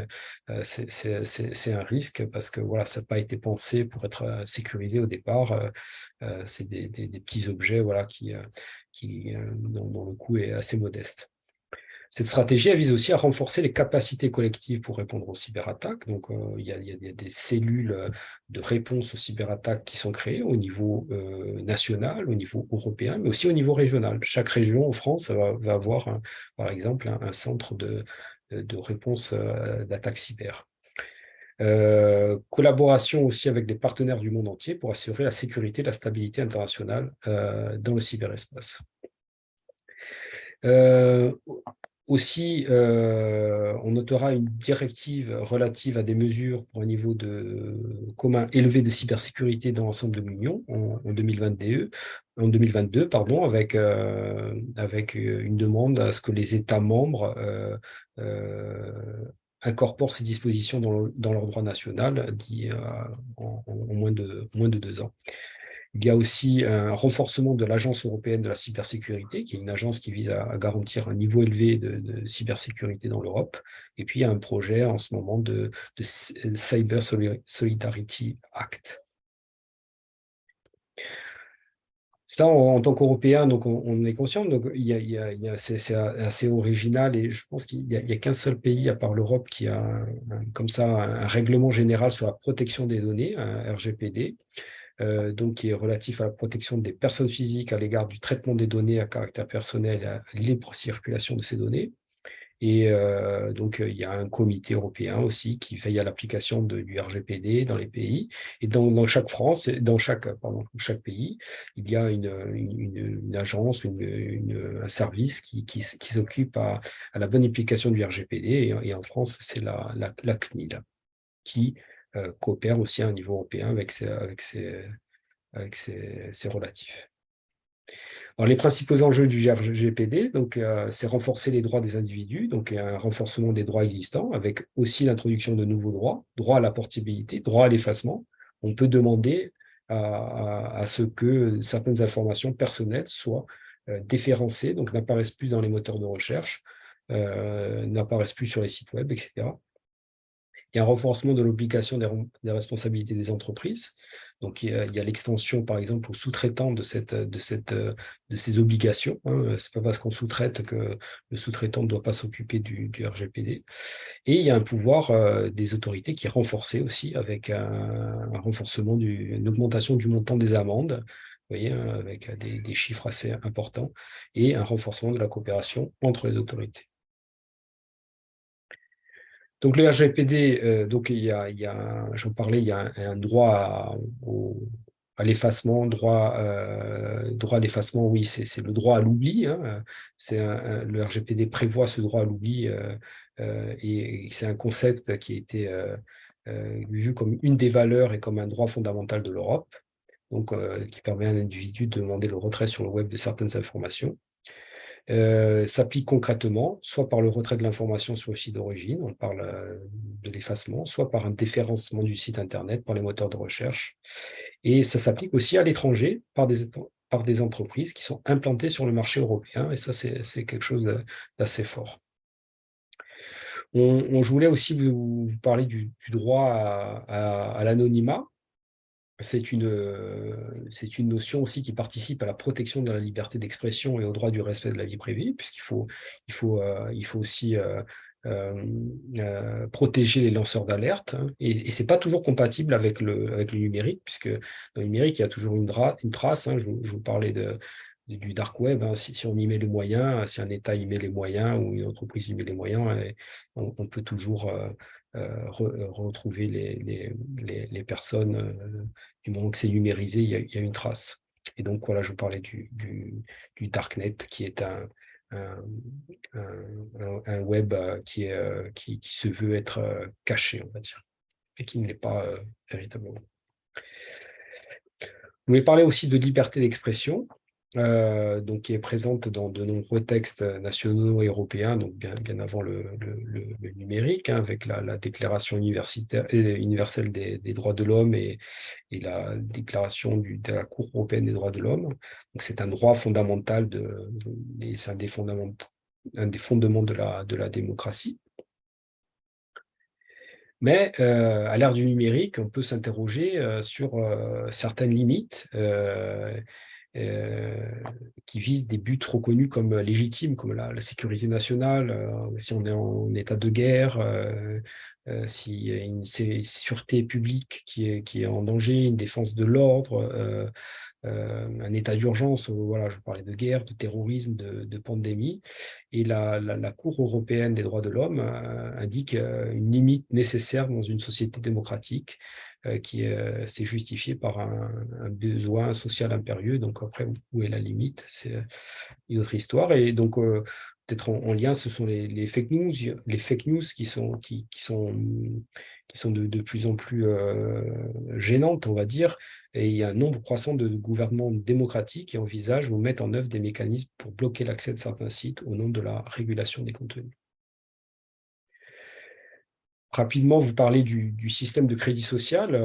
C'est un risque parce que voilà, ça n'a pas été pensé pour être sécurisé au départ. C'est des petits objets voilà, dont le coût est assez modeste. Cette stratégie elle vise aussi à renforcer les capacités collectives pour répondre aux cyberattaques. Donc, il y a des cellules de réponse aux cyberattaques qui sont créées au niveau national, au niveau européen, mais aussi au niveau régional. Chaque région en France va avoir, par exemple, un centre de réponse d'attaques cyber. Collaboration aussi avec des partenaires du monde entier pour assurer la sécurité et la stabilité internationale dans le cyberespace. Aussi, on notera une directive relative à des mesures pour un niveau commun élevé de cybersécurité dans l'ensemble de l'Union en 2022, pardon, avec une demande à ce que les États membres incorporent ces dispositions dans leur droit national en moins de 2 ans. Il y a aussi un renforcement de l'Agence européenne de la cybersécurité, qui est une agence qui vise à garantir un niveau élevé de cybersécurité dans l'Europe. Et puis, il y a un projet en ce moment de Cyber Solidarity Act. Ça, en tant qu'Européen, donc on est conscient. Donc c'est assez original, et je pense qu'il n'y a qu'un seul pays à part l'Europe qui a comme ça un règlement général sur la protection des données, un RGPD. Donc qui est relatif à la protection des personnes physiques à l'égard du traitement des données à caractère personnel et à la libre circulation de ces données. Et donc, il y a un comité européen aussi qui veille à l'application du RGPD dans les pays. Et dans chaque chaque pays, il y a une agence, un service qui s'occupe à la bonne application du RGPD. Et en France, c'est la CNIL qui coopère aussi à un niveau européen avec ses relatifs. Alors, les principaux enjeux du RGPD, donc, c'est renforcer les droits des individus, donc un renforcement des droits existants, avec aussi l'introduction de nouveaux droits, droit à la portabilité, droit à l'effacement. On peut demander à ce que certaines informations personnelles soient déférencées, donc n'apparaissent plus dans les moteurs de recherche, n'apparaissent plus sur les sites web, etc. Il y a un renforcement de l'obligation des responsabilités des entreprises. Donc, il y a l'extension, par exemple, aux sous-traitants de ces obligations. Ce n'est pas parce qu'on sous-traite que le sous-traitant ne doit pas s'occuper du RGPD. Et il y a un pouvoir des autorités qui est renforcé aussi avec un renforcement, une augmentation du montant des amendes, vous voyez, avec des chiffres assez importants, et un renforcement de la coopération entre les autorités. Donc le RGPD, donc j'en parlais, il y a un droit à l'effacement, droit à l'effacement, oui, c'est le droit à l'oubli. Le RGPD prévoit ce droit à l'oubli et c'est un concept qui a été vu comme une des valeurs et comme un droit fondamental de l'Europe, donc qui permet à un individu de demander le retrait sur le web de certaines informations. S'applique concrètement, soit par le retrait de l'information sur le site d'origine, on parle de l'effacement, soit par un déréférencement du site Internet par les moteurs de recherche. Et ça s'applique aussi à l'étranger par des entreprises qui sont implantées sur le marché européen, et ça, c'est quelque chose d'assez fort. Je voulais aussi vous parler du droit à l'anonymat. C'est une notion aussi qui participe à la protection de la liberté d'expression et au droit du respect de la vie privée, puisqu'il faut aussi protéger les lanceurs d'alerte. Et ce n'est pas toujours compatible avec le numérique, puisque dans le numérique, il y a toujours une trace. Je vous parlais du dark web. Si on y met les moyens, si un État y met les moyens ou une entreprise y met les moyens, on peut toujours retrouver les personnes. Du moment que c'est numérisé, il y a une trace. Et donc, voilà, je vous parlais du Darknet, qui est un web qui se veut être caché, on va dire, et qui ne l'est pas véritablement. Je voulais parler aussi de liberté d'expression, donc qui est présente dans de nombreux textes nationaux et européens, donc bien avant le numérique, avec la Déclaration universelle des droits de l'homme et la Déclaration de la Cour européenne des droits de l'homme. Donc c'est un droit fondamental, c'est un des fondements de la démocratie. Mais à l'ère du numérique, on peut s'interroger sur certaines limites qui visent des buts reconnus comme légitimes, comme la sécurité nationale, si on est en état de guerre, s'il y a une sûreté publique qui est en danger, une défense de l'ordre, un état d'urgence, voilà, je parlais de guerre, de terrorisme, de pandémie. Et la Cour européenne des droits de l'homme indique une limite nécessaire dans une société démocratique qui s'est justifiée par un besoin social impérieux. Donc après, où est la limite? C'est une autre histoire. Et donc, peut-être en lien, ce sont les fake news. Les fake news qui sont de plus en plus gênantes, on va dire. Et il y a un nombre croissant de gouvernements démocratiques qui envisagent ou mettent en œuvre des mécanismes pour bloquer l'accès de certains sites au nom de la régulation des contenus. Rapidement, vous parlez du système de crédit social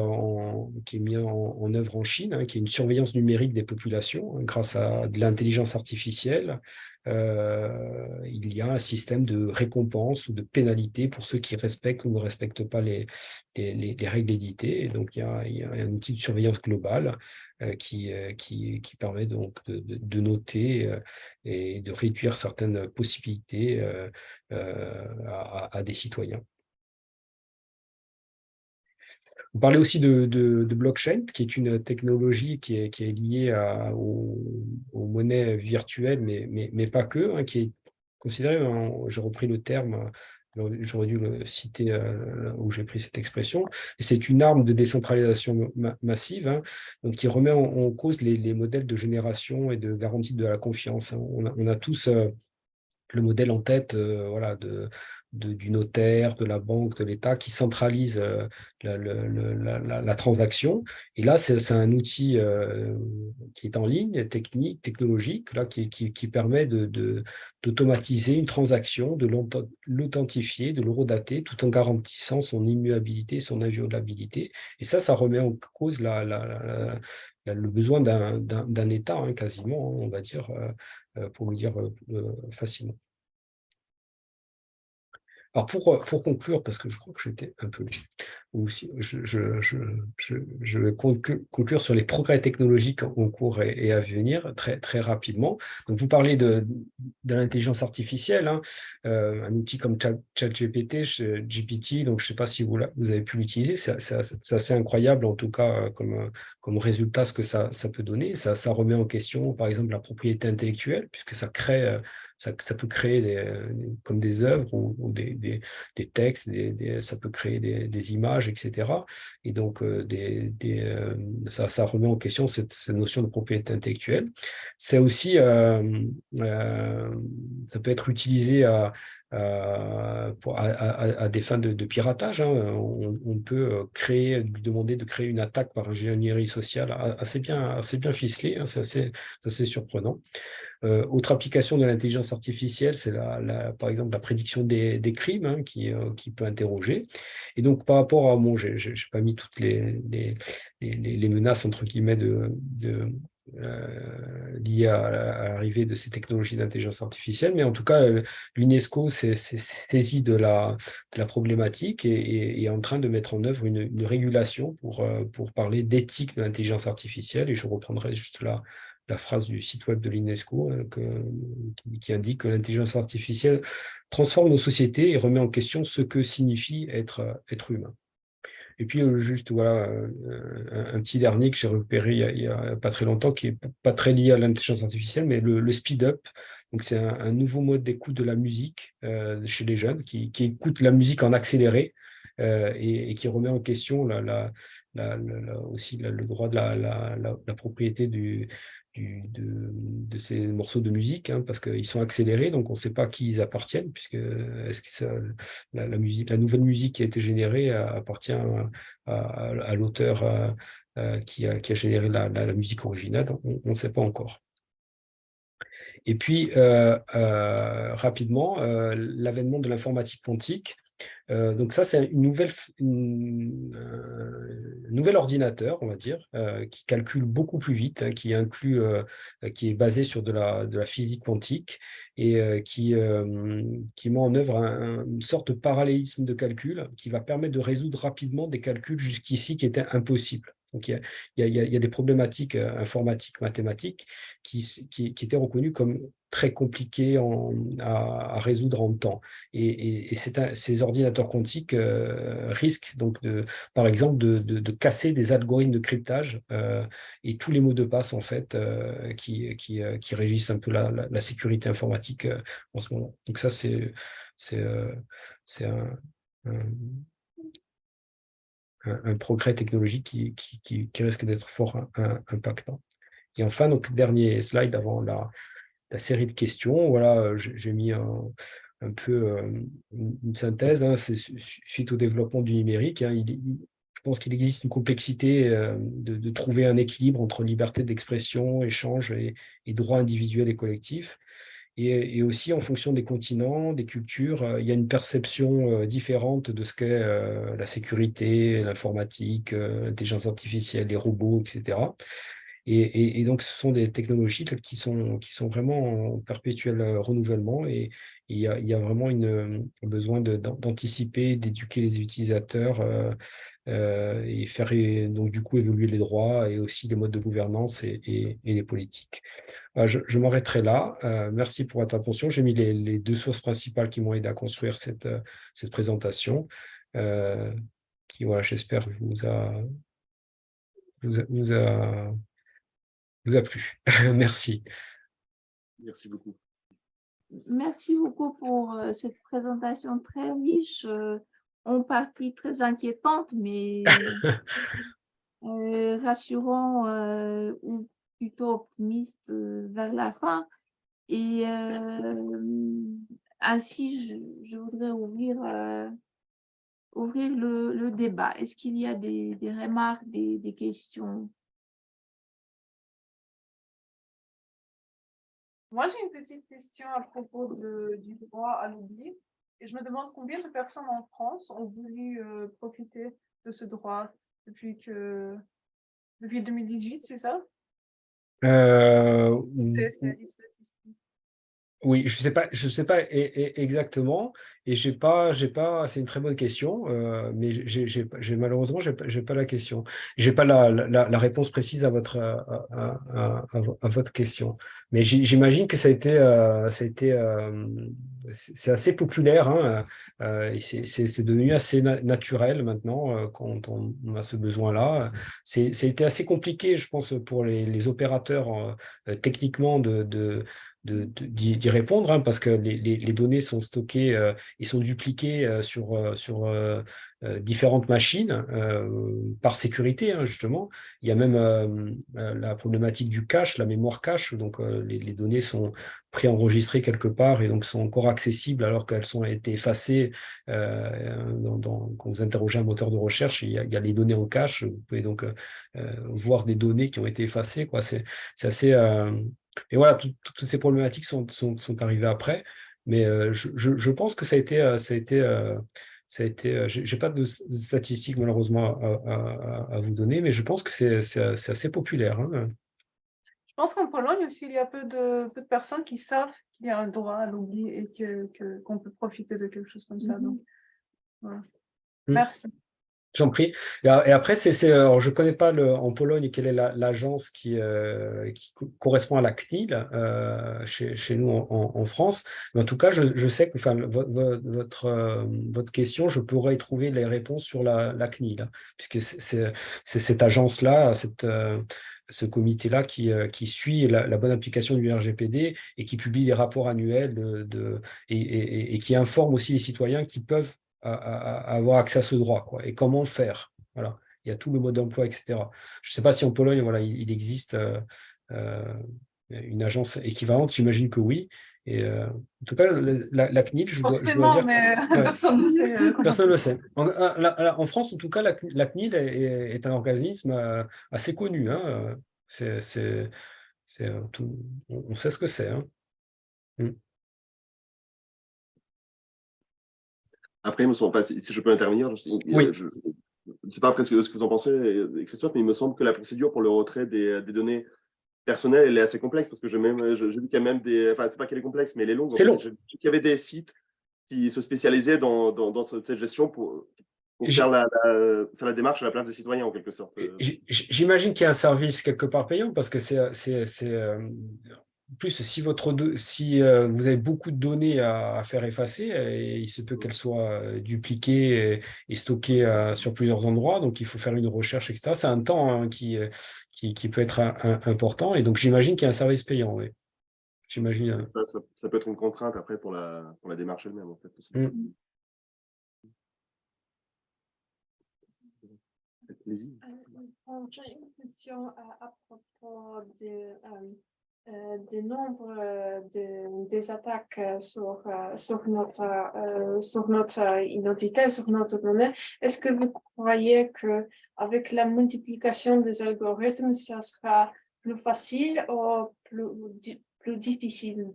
qui est mis en œuvre en Chine, qui est une surveillance numérique des populations grâce à de l'intelligence artificielle. Il y a un système de récompense ou de pénalité pour ceux qui respectent ou ne respectent pas les règles éditées. Et donc, il y a un outil de surveillance globale qui permet donc de noter et de réduire certaines possibilités à des citoyens. Vous parlez aussi de blockchain, qui est une technologie qui est liée aux monnaies virtuelles, mais pas que, qui est considérée, j'ai repris le terme, j'aurais dû le citer où j'ai pris cette expression, et c'est une arme de décentralisation massive, donc qui remet en cause les modèles de génération et de garantie de la confiance. On a tous le modèle en tête, voilà, du notaire, de la banque, de l'État, qui centralise la transaction. Et là, c'est un outil qui est en ligne, technologique, là, qui permet d'automatiser une transaction, de l'authentifier, de l'horodater, tout en garantissant son immuabilité, son inviolabilité. Et ça remet en cause le besoin d'un État, hein, quasiment, hein, on va dire, pour le dire facilement. Alors, pour conclure, parce que je crois que j'étais un peu long, aussi, je vais conclure sur les progrès technologiques en cours et à venir très, très rapidement. Donc, vous parlez de l'intelligence artificielle, hein, un outil comme ChatGPT, GPT, donc je ne sais pas si vous avez pu l'utiliser, c'est assez incroyable en tout cas comme résultat ce que ça peut donner. Ça remet en question, par exemple, la propriété intellectuelle, puisque ça crée... Ça peut créer comme des œuvres ou des textes, ça peut créer des images, etc. Et donc, ça remet en question cette notion de propriété intellectuelle. C'est aussi, ça peut être utilisé à des fins de piratage, hein. On peut lui demander de créer une attaque par ingénierie sociale assez bien ficelée, hein. C'est assez surprenant. Autre application de l'intelligence artificielle, c'est par exemple la prédiction des crimes, hein, qui peut interroger. Et donc, par rapport à, je n'ai pas mis toutes les menaces, entre guillemets, liées à l'arrivée de ces technologies d'intelligence artificielle, mais en tout cas, l'UNESCO s'est saisi de la problématique et est en train de mettre en œuvre une régulation pour parler d'éthique de l'intelligence artificielle. Et je reprendrai juste la phrase du site web de l'UNESCO qui indique que l'intelligence artificielle transforme nos sociétés et remet en question ce que signifie être humain. Et puis, juste, voilà, un petit dernier que j'ai repéré il y a pas très longtemps, qui n'est pas très lié à l'intelligence artificielle, mais le speed up. Donc, c'est un nouveau mode d'écoute de la musique chez les jeunes qui écoutent la musique en accéléré et qui remet en question aussi le droit de la propriété de ces morceaux de musique, hein, parce qu'ils sont accélérés, donc on ne sait pas à qui ils appartiennent, puisque est-ce que la nouvelle musique qui a été générée appartient à l'auteur qui a généré la musique originale, on ne sait pas encore. Et puis, rapidement, l'avènement de l'informatique quantique. Donc ça, c'est un nouvel ordinateur, on va dire, qui calcule beaucoup plus vite, hein, qui est basé sur de la physique quantique et qui met en œuvre une sorte de parallélisme de calcul qui va permettre de résoudre rapidement des calculs jusqu'ici qui étaient impossibles. Donc, il y a des problématiques informatiques, mathématiques qui étaient reconnues comme très compliquées à résoudre en temps. Et ces ordinateurs quantiques risquent donc, par exemple, de casser des algorithmes de cryptage et tous les mots de passe, en fait, qui régissent un peu la sécurité informatique en ce moment. Donc ça, c'est un progrès technologique qui risque d'être fort impactant. Et enfin, donc, dernier slide avant la série de questions. Voilà, j'ai mis un peu une synthèse, hein, suite au développement du numérique. Hein, je pense qu'il existe une complexité de trouver un équilibre entre liberté d'expression, échange et droits individuels et collectifs. Et aussi, en fonction des continents, des cultures, il y a une perception différente de ce qu'est la sécurité, l'informatique, l'intelligence artificielle, les robots, etc. Et donc, ce sont des technologies qui sont vraiment en perpétuel renouvellement et il y a vraiment un besoin d'anticiper, d'éduquer les utilisateurs et faire donc du coup évoluer les droits et aussi les modes de gouvernance et les politiques. Je m'arrêterai là. Merci pour votre attention. J'ai mis les deux sources principales qui m'ont aidé à construire cette présentation qui, voilà, j'espère, vous a plu. Merci. Merci beaucoup. Merci beaucoup pour cette présentation très riche, en partie très inquiétante, mais rassurant ou plutôt optimiste vers la fin. Et Ainsi, je voudrais ouvrir le débat. Est-ce qu'il y a des remarques, des questions? Moi, j'ai une petite question à propos du droit à l'oubli. Et je me demande combien de personnes en France ont voulu profiter de ce droit depuis 2018, c'est ça? C'est la liste statistique. Oui, je sais pas exactement, et j'ai pas, c'est une très bonne question, mais malheureusement, j'ai pas la question, j'ai pas la réponse précise à à votre question. Mais j'imagine que c'est assez populaire, hein, et c'est devenu assez naturel maintenant quand on a ce besoin-là. Ça a été assez compliqué, je pense, pour les opérateurs techniquement d'y répondre, hein, parce que les données sont stockées et sont dupliquées sur différentes machines par sécurité, hein, justement. Il y a même la problématique du cache, la mémoire cache, donc les données sont préenregistrées quelque part et donc sont encore accessibles alors qu'elles ont été effacées. Quand vous interrogez un moteur de recherche, il y a les données en cache, vous pouvez donc voir des données qui ont été effacées, quoi. C'est assez... et voilà, toutes ces problématiques sont arrivées après, mais je pense que ça a été j'ai pas de statistiques malheureusement à vous donner, mais je pense que c'est assez populaire, hein. Je pense qu'en Pologne aussi, il y a peu de personnes qui savent qu'il y a un droit à l'oubli et qu'on peut profiter de quelque chose comme ça. Donc, voilà. Merci. Je t'en prie. Et après, alors, je ne connais pas en Pologne quelle est l'agence qui correspond à la CNIL chez nous en France. Mais en tout cas, je sais que votre question, je pourrais y trouver les réponses sur la CNIL, hein, puisque c'est cette agence-là, ce comité-là qui suit la bonne application du RGPD et qui publie des rapports annuels et qui informe aussi les citoyens qui peuvent avoir accès à ce droit, quoi, et comment faire. Voilà. Il y a tout le mode d'emploi, etc. Je ne sais pas si en Pologne, voilà, il existe une agence équivalente, j'imagine que oui. Et en tout cas, la CNIL, je dois dire que mais personne ne sait. Personne ne le sait. En France, en tout cas, la CNIL est un organisme assez connu, hein. On sait ce que c'est, hein. Après, il me semble, si je peux intervenir, Oui. je ne sais pas après ce que vous en pensez, Christophe, mais il me semble que la procédure pour le retrait des données personnelles, elle est assez complexe, parce que j'ai vu qu'il y a même des... Enfin, c'est pas qu'elle est complexe, mais elle est longue. C'est long. J'ai vu qu'il y avait des sites qui se spécialisaient dans cette gestion pour faire la démarche à la place des citoyens, en quelque sorte. J'imagine qu'il y a un service quelque part payant, parce que en plus, si vous avez beaucoup de données à faire effacer, et il se peut qu'elles soient dupliquées et stockées sur plusieurs endroits, donc il faut faire une recherche, etc. C'est un temps, hein, qui peut être important, et donc j'imagine qu'il y a un service payant, oui. J'imagine. Ça peut être une contrainte après pour la démarche elle-même, en fait. J'ai une question à propos du nombre des attaques sur notre identité, sur notre donnée. Est-ce que vous croyez qu'avec la multiplication des algorithmes, ça sera plus facile ou plus difficile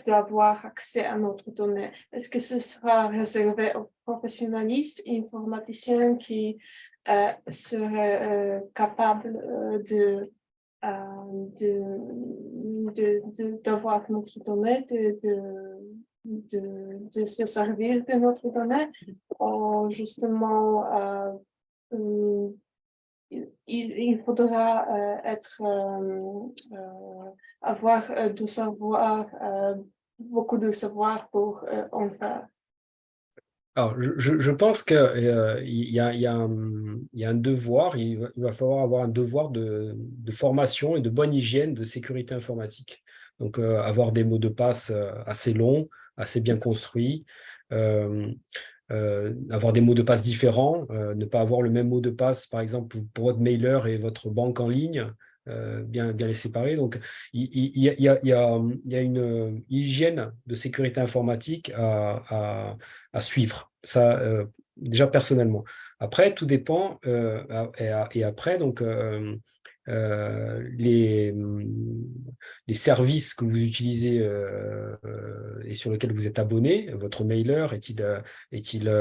d'avoir accès à notre donnée? Est-ce que ce sera réservé aux professionnalistes, informaticiens qui seraient capables d'avoir notre donnée, de se servir de notre donnée, ou justement il faudra avoir du savoir, beaucoup de savoir pour en faire. Alors, je pense qu'il y a un devoir, il va falloir avoir un devoir de formation et de bonne hygiène de sécurité informatique. Donc, avoir des mots de passe assez longs, assez bien construits, avoir des mots de passe différents, ne pas avoir le même mot de passe, par exemple, pour votre mailer et votre banque en ligne. bien les séparer. Donc, il y a une hygiène de sécurité informatique à suivre. Ça, déjà personnellement. Après, tout dépend. Et après, donc, les services que vous utilisez et sur lesquels vous êtes abonné, votre mailer, est-il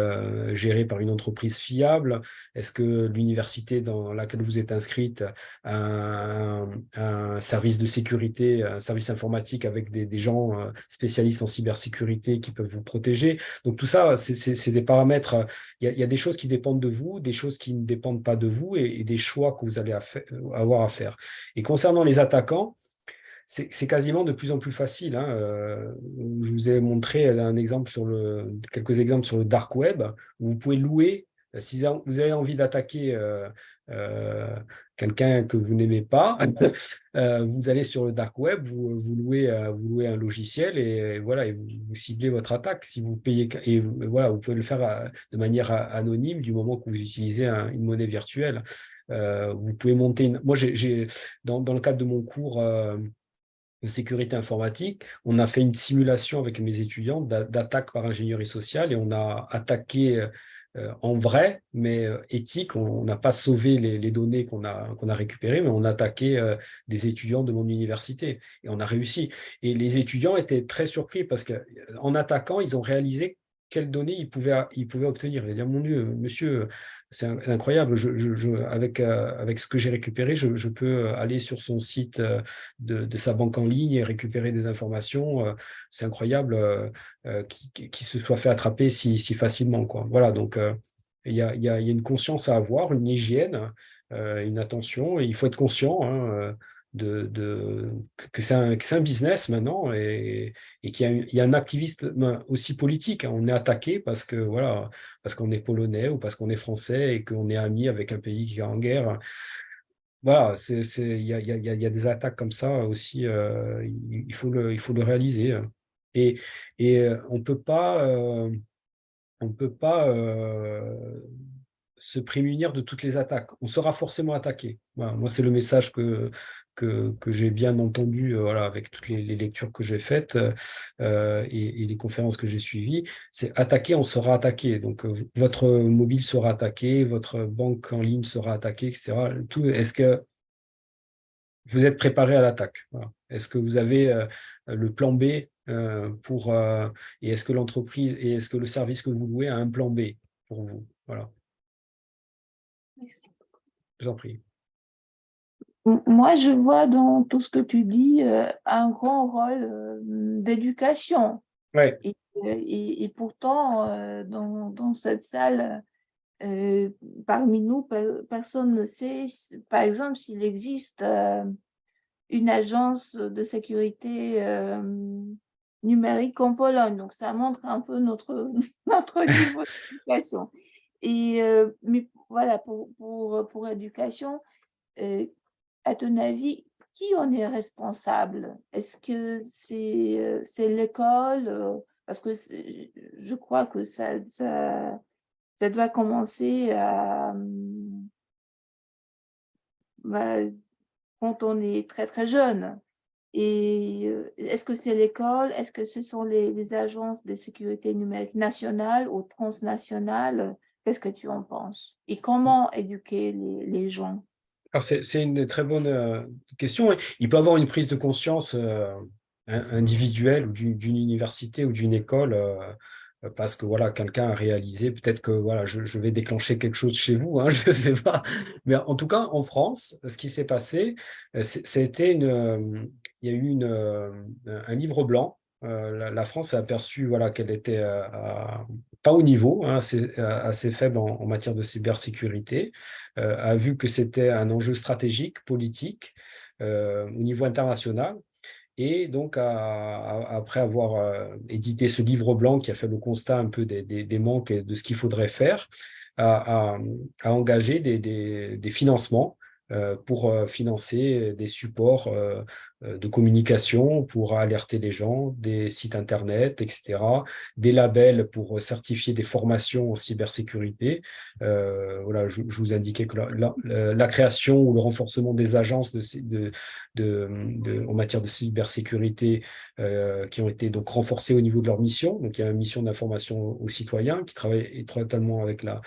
géré par une entreprise fiable? Est-ce que l'université dans laquelle vous êtes inscrite a un service de sécurité, un service informatique avec des gens spécialistes en cybersécurité qui peuvent vous protéger? Donc tout ça, c'est des paramètres. Il y a des choses qui dépendent de vous, des choses qui ne dépendent pas de vous et des choix que vous allez avoir à faire. Et concernant les attaquants, c'est quasiment de plus en plus facile. Hein. Je vous ai montré quelques exemples sur le dark web où vous pouvez louer. Si vous avez envie d'attaquer quelqu'un que vous n'aimez pas, vous allez sur le dark web, vous louez un logiciel et voilà, et vous ciblez votre attaque. Si vous payez, et voilà, vous pouvez le faire de manière anonyme du moment que vous utilisez une monnaie virtuelle. Vous pouvez monter Moi, dans le cadre de mon cours de sécurité informatique, on a fait une simulation avec mes étudiants d'attaque par ingénierie sociale et on a attaqué en vrai, mais éthique. On n'a pas sauvé les données qu'on a récupérées, mais on a attaqué des étudiants de mon université et on a réussi. Et les étudiants étaient très surpris parce qu'en attaquant, ils ont réalisé quelles données ils pouvaient obtenir. Ils disaient, mon Dieu, monsieur, c'est incroyable, avec ce que j'ai récupéré, je peux aller sur son site de sa banque en ligne et récupérer des informations. C'est incroyable qu'il se soit fait attraper si facilement, quoi. Voilà, donc il y a une conscience à avoir, une hygiène, une attention, et il faut être conscient hein, que c'est un business maintenant et qu'il y a un activisme aussi politique. Hein. On est attaqué parce qu'on est polonais ou parce qu'on est français et qu'on est ami avec un pays qui est en guerre. Voilà, il y a des attaques comme ça aussi. Il faut le réaliser. Et on ne peut pas se prémunir de toutes les attaques. On sera forcément attaqué. Voilà, moi, c'est le message que j'ai bien entendu voilà, avec toutes les lectures que j'ai faites et les conférences que j'ai suivies. C'est attaqué, on sera attaqué. Donc, votre mobile sera attaqué, votre banque en ligne sera attaquée, etc. Est-ce que vous êtes préparé à l'attaque? Voilà. Est-ce que vous avez le plan B et est-ce que l'entreprise et est-ce que le service que vous louez a un plan B pour vous? Voilà. Merci. Je vous en prie. Moi, je vois dans tout ce que tu dis un grand rôle d'éducation. Ouais. Et pourtant, dans cette salle, parmi nous, personne ne sait, par exemple, s'il existe une agence de sécurité numérique en Pologne. Donc, ça montre un peu notre niveau d'éducation. Et mais voilà, pour éducation, à ton avis, qui en est responsable? Est-ce que c'est l'école? Parce que je crois que ça doit commencer quand on est très, très jeune. Et est-ce que c'est l'école? Est-ce que ce sont les agences de sécurité numérique nationales ou transnationales? Qu'est-ce que tu en penses? Et comment éduquer les gens? Alors, c'est une très bonne question. Il peut y avoir une prise de conscience individuelle ou d'une université ou d'une école parce que voilà, quelqu'un a réalisé, peut-être que voilà, je vais déclencher quelque chose chez vous, hein, je ne sais pas. Mais en tout cas, en France, ce qui s'est passé, il y a eu un livre blanc. La France a aperçu voilà, qu'elle était pas au niveau, hein, assez faible en matière de cybersécurité, a vu que c'était un enjeu stratégique, politique, au niveau international. Et donc, après avoir édité ce livre blanc qui a fait le constat un peu des manques et de ce qu'il faudrait faire, a engagé des financements pour financer des supports de communication pour alerter les gens, des sites internet, etc., des labels pour certifier des formations en cybersécurité. Voilà, je vous indiquais que la création ou le renforcement des agences en matière de cybersécurité qui ont été donc renforcées au niveau de leur mission. Donc, il y a une mission d'information aux citoyens qui travaille étroitement avec la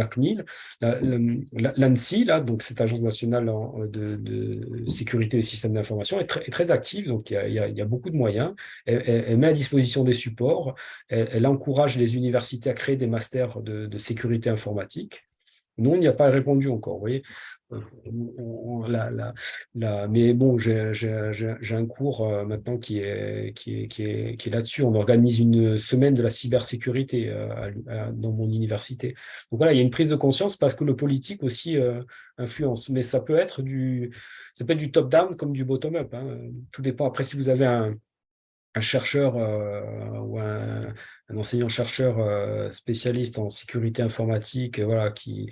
CNIL. L'ANSSI, là, donc cette agence nationale de sécurité des systèmes d'information, est très active, donc il y a beaucoup de moyens. Elle met à disposition des supports, elle encourage les universités à créer des masters de sécurité informatique. Nous, on n'y a pas répondu encore, vous voyez. Mais bon, j'ai un cours maintenant qui est là-dessus. On organise une semaine de la cybersécurité dans mon université. Donc voilà, il y a une prise de conscience parce que le politique aussi influence. Mais ça peut être du top-down comme du bottom-up, hein. Tout dépend. Après, si vous avez un chercheur ou un enseignant-chercheur spécialiste en sécurité informatique, voilà, qui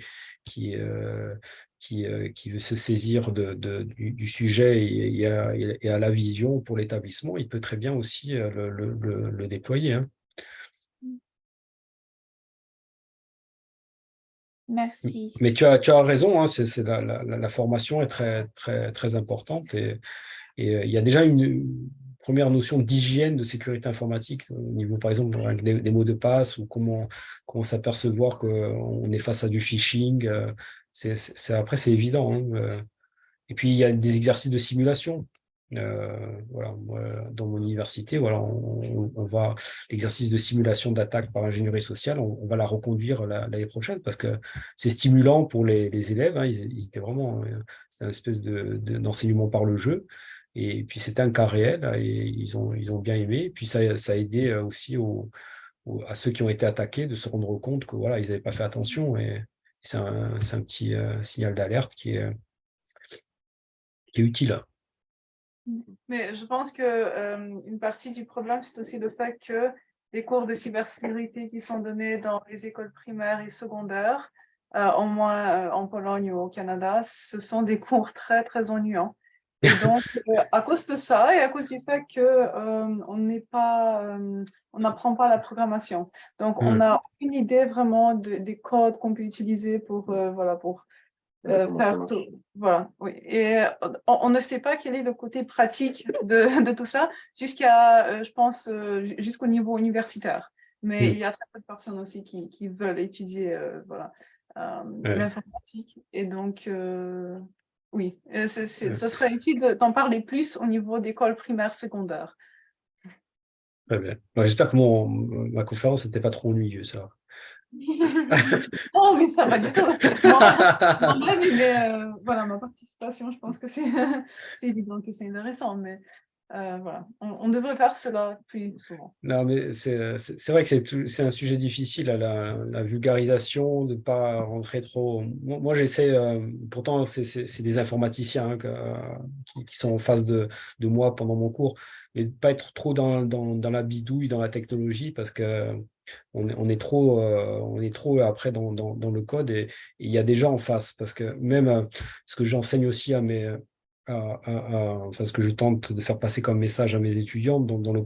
veut se saisir du sujet et a la vision pour l'établissement, il peut très bien aussi le déployer, hein. Merci. Mais tu as raison, hein, la formation est très importante et il y a déjà une première notion d'hygiène de sécurité informatique au niveau, par exemple, avec des mots de passe ou comment s'apercevoir qu'on est face à du phishing. Après, c'est évident, hein. Et puis, il y a des exercices de simulation. Voilà, dans mon université, voilà, on va l'exercice de simulation d'attaque par ingénierie sociale, on va la reconduire l'année prochaine parce que c'est stimulant pour les élèves, hein, ils étaient vraiment, c'est une espèce d'enseignement par le jeu. Et puis c'était un cas réel et ils ont bien aimé. Et puis ça a aidé aussi à ceux qui ont été attaqués de se rendre compte que voilà, ils n'avaient pas fait attention. Et c'est un petit signal d'alerte qui est utile. Mais je pense que une partie du problème, c'est aussi le fait que les cours de cybersécurité qui sont donnés dans les écoles primaires et secondaires, au moins en Pologne ou au Canada, ce sont des cours très ennuyants. Et donc, à cause de ça et à cause du fait qu'on n'apprend pas la programmation. Donc, on n'a aucune idée vraiment des codes qu'on peut utiliser pour faire tout. Voilà, oui. Et on ne sait pas quel est le côté pratique de tout ça jusqu'à, je pense, jusqu'au niveau universitaire. Mais il y a très peu de personnes aussi qui veulent étudier l'informatique. Et donc, oui, ça serait utile d'en parler plus au niveau d'école primaire, secondaire. Très bien. J'espère que ma conférence n'était pas trop ennuyeuse, ça. Non, mais ça va du tout. Moi-même, voilà, ma participation, je pense que c'est évident que c'est intéressant, mais voilà, on devrait faire cela plus souvent. Non, mais c'est vrai que c'est un sujet difficile, la vulgarisation, de ne pas rentrer trop. Moi j'essaie, pourtant, c'est des informaticiens qui sont en face de moi pendant mon cours, mais de ne pas être trop dans la bidouille, dans la technologie, parce que on est trop après dans le code et il y a des gens en face. Parce que même ce que j'enseigne aussi enfin, ce que je tente de faire passer comme message à mes étudiants,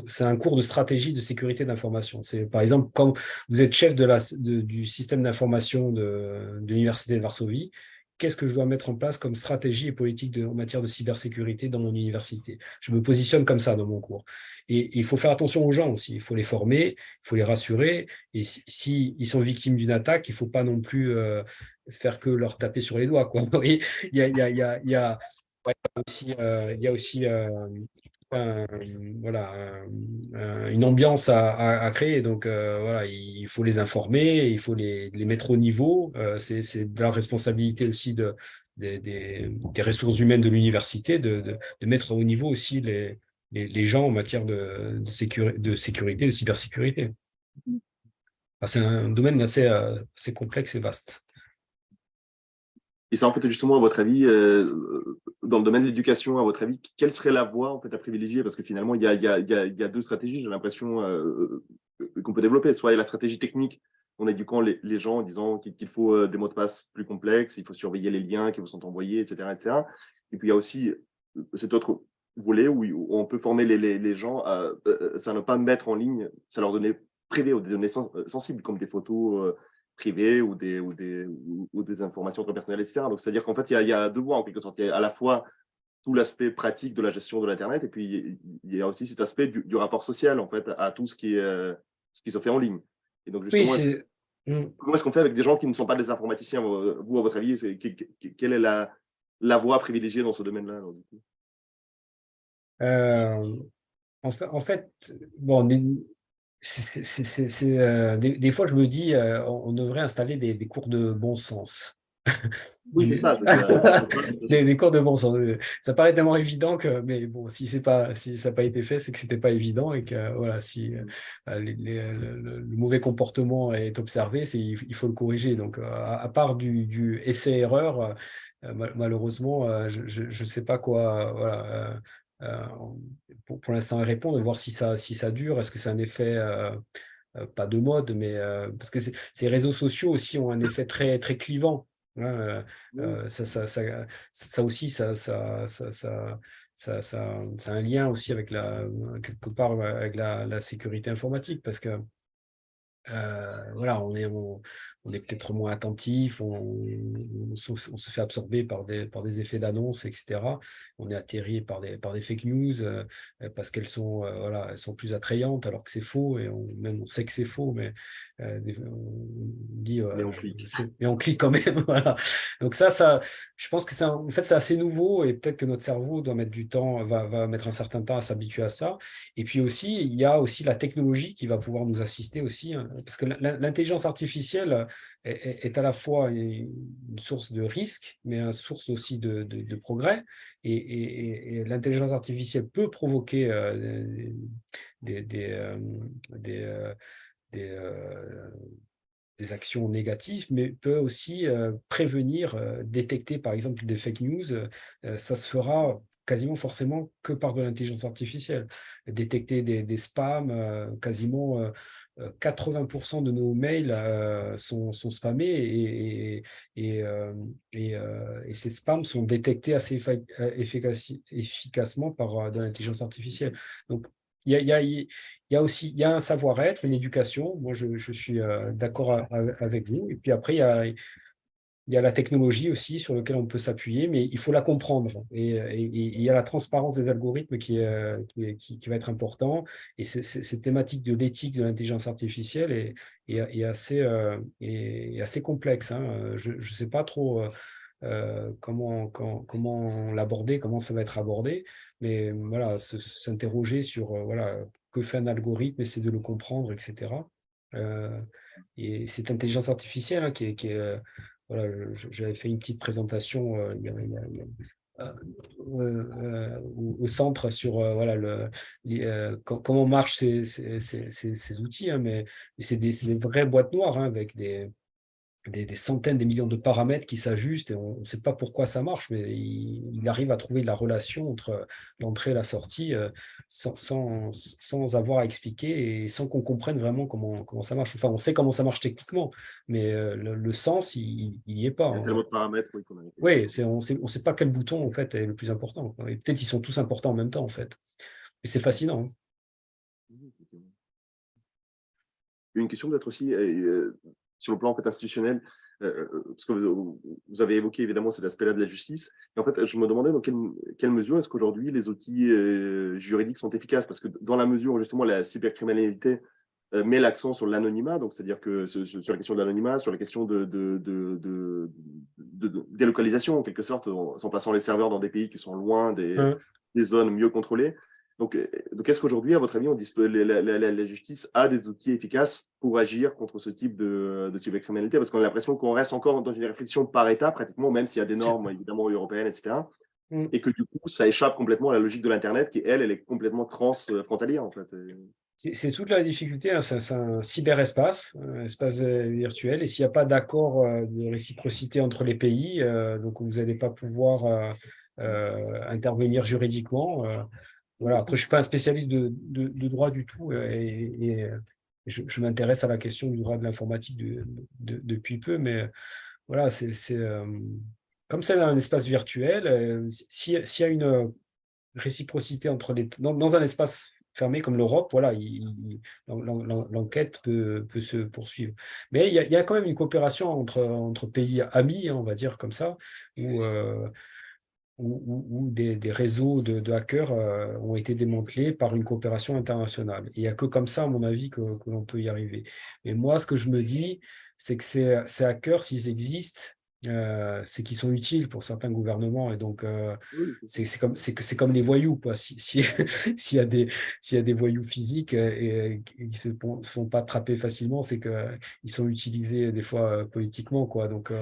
c'est un cours de stratégie de sécurité d'information. C'est par exemple, comme vous êtes chef du système d'information de l'Université de Varsovie, qu'est-ce que je dois mettre en place comme stratégie et politique en matière de cybersécurité dans mon université? Je me positionne comme ça dans mon cours. Et il faut faire attention aux gens aussi. Il faut les former, il faut les rassurer. Et s'ils sont victimes d'une attaque, il ne faut pas non plus faire que leur taper sur les doigts, quoi. Il y a aussi une ambiance à créer. Donc, voilà, il faut les informer, il faut les mettre au niveau. C'est de la responsabilité aussi des ressources humaines de l'université de mettre au niveau aussi les gens en matière de sécurité, de cybersécurité. C'est un domaine assez complexe et vaste. Et ça, en fait, justement, à votre avis, dans le domaine de l'éducation, à votre avis, quelle serait la voie en fait, à privilégier? Parce que finalement, il y a deux stratégies, j'ai l'impression, qu'on peut développer. Soit il y a la stratégie technique, en éduquant les gens en disant qu'il faut des mots de passe plus complexes, il faut surveiller les liens qui vous sont envoyés, etc. etc. Et puis, il y a aussi cette autre volets où on peut former les gens à ne pas mettre en ligne, ça leur donner privées ou des données sensibles comme des photos privées ou des informations très personnelles, etc. Donc, c'est-à-dire qu'en fait, il y a deux voies en quelque sorte. Il y a à la fois tout l'aspect pratique de la gestion de l'Internet et puis il y a aussi cet aspect du rapport social en fait à tout ce qui se fait en ligne. Et donc, Oui, justement, comment est-ce qu'on fait avec des gens qui ne sont pas des informaticiens? Vous, à votre avis, quelle est la voie privilégiée dans ce domaine-là alors, du coup? En fait, bon, des fois, je me dis, on devrait installer des cours de bon sens. Oui, c'est ça. Des cours de bon sens. Ça paraît tellement évident que, mais bon, si ça n'a pas été fait, c'est que c'était pas évident et que voilà, si le mauvais comportement est observé, il faut le corriger. Donc, à part du essai-erreur, malheureusement, je ne sais pas quoi. Voilà. Pour l'instant, répondre et voir si ça dure. Est-ce que c'est un effet pas de mode, mais parce que ces réseaux sociaux aussi ont un effet très très clivant. Hein, ça aussi, ça a un lien aussi avec quelque part avec la sécurité informatique, parce que voilà, on est peut-être moins attentif, on se fait absorber par des effets d'annonce, etc. On est atterri par des fake news parce qu'elles sont, voilà, elles sont plus attrayantes alors que c'est faux, et même on sait que c'est faux, mais on dit, Mais on clique. mais on clique quand même. Voilà. Donc je pense que en fait, c'est assez nouveau, et peut-être que notre cerveau doit mettre du temps, va mettre un certain temps à s'habituer à ça. Et puis aussi, il y a aussi la technologie qui va pouvoir nous assister aussi, hein, parce que l'intelligence artificielle est à la fois une source de risque, mais une source aussi de progrès. Et l'intelligence artificielle peut provoquer des, des, euh, des, euh, des, euh, des actions négatives, mais peut aussi prévenir, détecter par exemple des fake news. Ça se fera quasiment forcément que par de l'intelligence artificielle. Détecter des spams, quasiment 80% de nos mails sont spammés, et ces spams sont détectés assez efficacement par de l'intelligence artificielle. Donc, il y a aussi un savoir-être, une éducation. Moi, je suis d'accord avec vous. Et puis après, il y a la technologie aussi sur laquelle on peut s'appuyer, mais il faut la comprendre. Et il y a la transparence des algorithmes qui va être important. Et cette thématique de l'éthique de l'intelligence artificielle est assez complexe, hein. Je ne sais pas trop comment l'aborder, comment ça va être abordé. Mais voilà, s'interroger sur voilà, que fait un algorithme, essayer de le comprendre, etc. Et cette intelligence artificielle, hein, voilà, j'avais fait une petite présentation au centre sur voilà, comment marchent ces outils, hein, mais c'est des vraies boîtes noires, hein, avec des centaines, des millions de paramètres qui s'ajustent, et on ne sait pas pourquoi ça marche, mais il arrive à trouver la relation entre l'entrée et la sortie sans avoir à expliquer et sans qu'on comprenne vraiment comment ça marche. Enfin, on sait comment ça marche techniquement, mais le sens, il n'y est pas. Il y a tellement de paramètres qu'on a. Oui, on sait pas quel bouton en fait est le plus important, quoi. Et peut-être ils sont tous importants en même temps en fait. Et c'est fascinant, hein. Une question peut-être aussi sur le plan en fait, institutionnel, parce que vous avez évoqué évidemment cet aspect-là de la justice. Et en fait, je me demandais dans quelle mesure est-ce qu'aujourd'hui les outils juridiques sont efficaces, parce que dans la mesure où justement la cybercriminalité met l'accent sur l'anonymat, donc c'est-à-dire que sur la question de l'anonymat, sur la question de délocalisation en quelque sorte, en plaçant les serveurs dans des pays qui sont loin des zones mieux contrôlées. Donc est-ce qu'aujourd'hui, à votre avis, la justice a des outils efficaces pour agir contre ce type de cybercriminalité? Parce qu'on a l'impression qu'on reste encore dans une réflexion par État, pratiquement, même s'il y a des normes évidemment européennes, etc. Et que du coup, ça échappe complètement à la logique de l'Internet, qui, elle est complètement transfrontalière, en fait. C'est toute la difficulté, hein. C'est un cyberespace, un espace virtuel, et s'il n'y a pas d'accord de réciprocité entre les pays, donc vous n'allez pas pouvoir intervenir juridiquement. Voilà. Après, je ne suis pas un spécialiste de droit du tout, et je m'intéresse à la question du droit de l'informatique depuis peu, mais voilà, comme c'est un espace virtuel, s'il y a réciprocité entre dans un espace fermé comme l'Europe, voilà, l'enquête peut se poursuivre. Mais il y a quand même une coopération entre pays amis, hein, on va dire comme ça, où des réseaux de hackers ont été démantelés par une coopération internationale. Et il n'y a que comme ça, à mon avis, que l'on peut y arriver. Et moi, ce que je me dis, c'est que ces hackers, s'ils existent, c'est qu'ils sont utiles pour certains gouvernements. Et donc, Oui, c'est ça. c'est comme les voyous, quoi. S'il y a des voyous physiques et qui ne se font pas attraper facilement, c'est qu'ils sont utilisés des fois politiquement, quoi. Donc,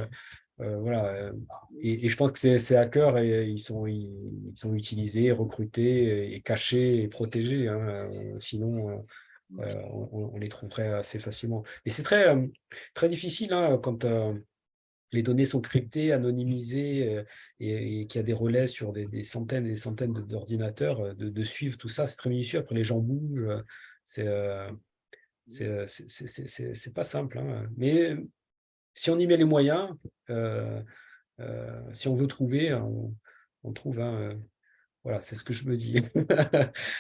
voilà. Et je pense que ces hackers, ils sont utilisés, recrutés et cachés et protégés, hein. Sinon, on les trouverait assez facilement. Et c'est très difficile, hein, quand les données sont cryptées, anonymisées, et qu'il y a des relais sur des centaines et des centaines d'ordinateurs, de suivre tout ça. C'est très minutieux. Après, les gens bougent. C'est c'est pas simple, hein. Mais si on y met les moyens, si on veut trouver, on trouve, hein. Voilà, c'est ce que je me dis.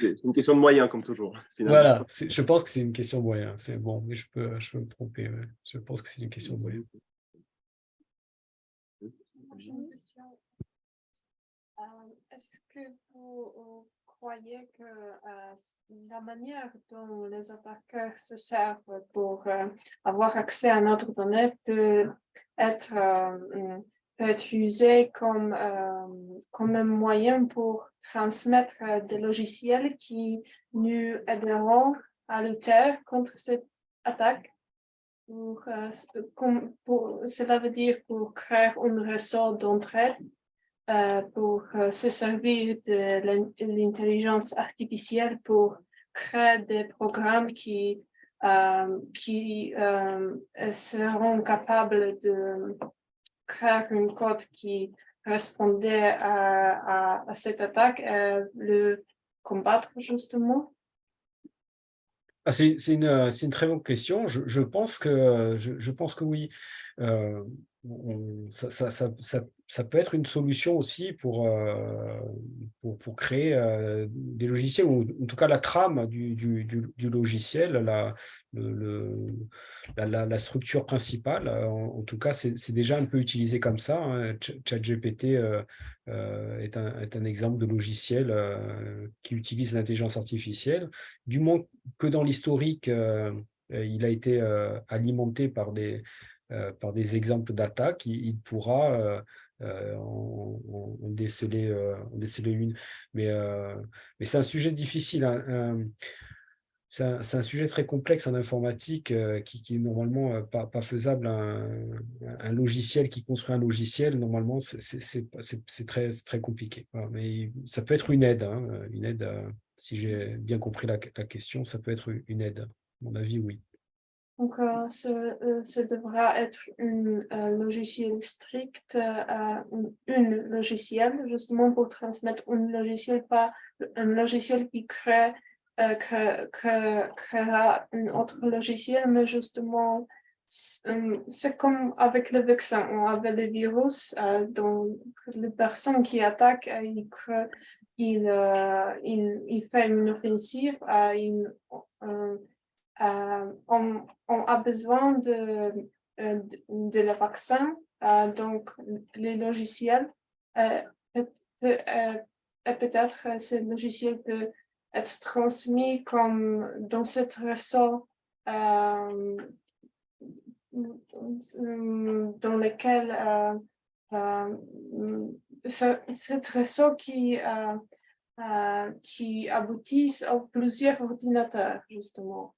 C'est une question de moyens, comme toujours, finalement. Voilà, je pense que c'est une question de moyens. C'est bon, mais je peux me tromper. Ouais. Je pense que c'est une question de moyens. J'ai une question. Est-ce que vous croyez que la manière dont les attaqueurs se servent pour avoir accès à notre donnée peut être usée comme un moyen pour transmettre des logiciels qui nous aideront à lutter contre cette attaque? Cela veut dire pour créer un réseau d'entraide, pour se servir de l'intelligence artificielle pour créer des programmes qui seront capables de créer une code qui répondait à cette attaque et le combattre justement. C'est une très bonne question. Je pense que oui. Ça peut être une solution aussi pour créer des logiciels, ou en tout cas la trame du logiciel, la structure principale. En tout cas, c'est déjà un peu utilisé comme ça, hein. ChatGPT est un exemple de logiciel qui utilise l'intelligence artificielle. Du moins que dans l'historique, il a été alimenté par des exemples d'attaques, il pourra en déceler une. Mais c'est un sujet difficile, hein. C'est un sujet très complexe en informatique qui est normalement pas faisable. Un logiciel qui construit un logiciel, normalement, c'est très compliqué. Voilà. Mais ça peut être une aide, hein, si j'ai bien compris la question, ça peut être une aide. À mon avis, oui. Donc, ce devra être un logiciel strict, une logiciel, justement pour transmettre un logiciel, pas un logiciel qui créera un autre logiciel, mais justement, c'est comme avec le vaccin, on avait le virus, donc les personnes qui attaquent, il fait une offensive, on a besoin de le vaccin, donc les logiciels, peut-être ce logiciel peut être transmis comme dans ce réseau dans lequel ce réseau qui aboutissent à plusieurs ordinateurs, justement.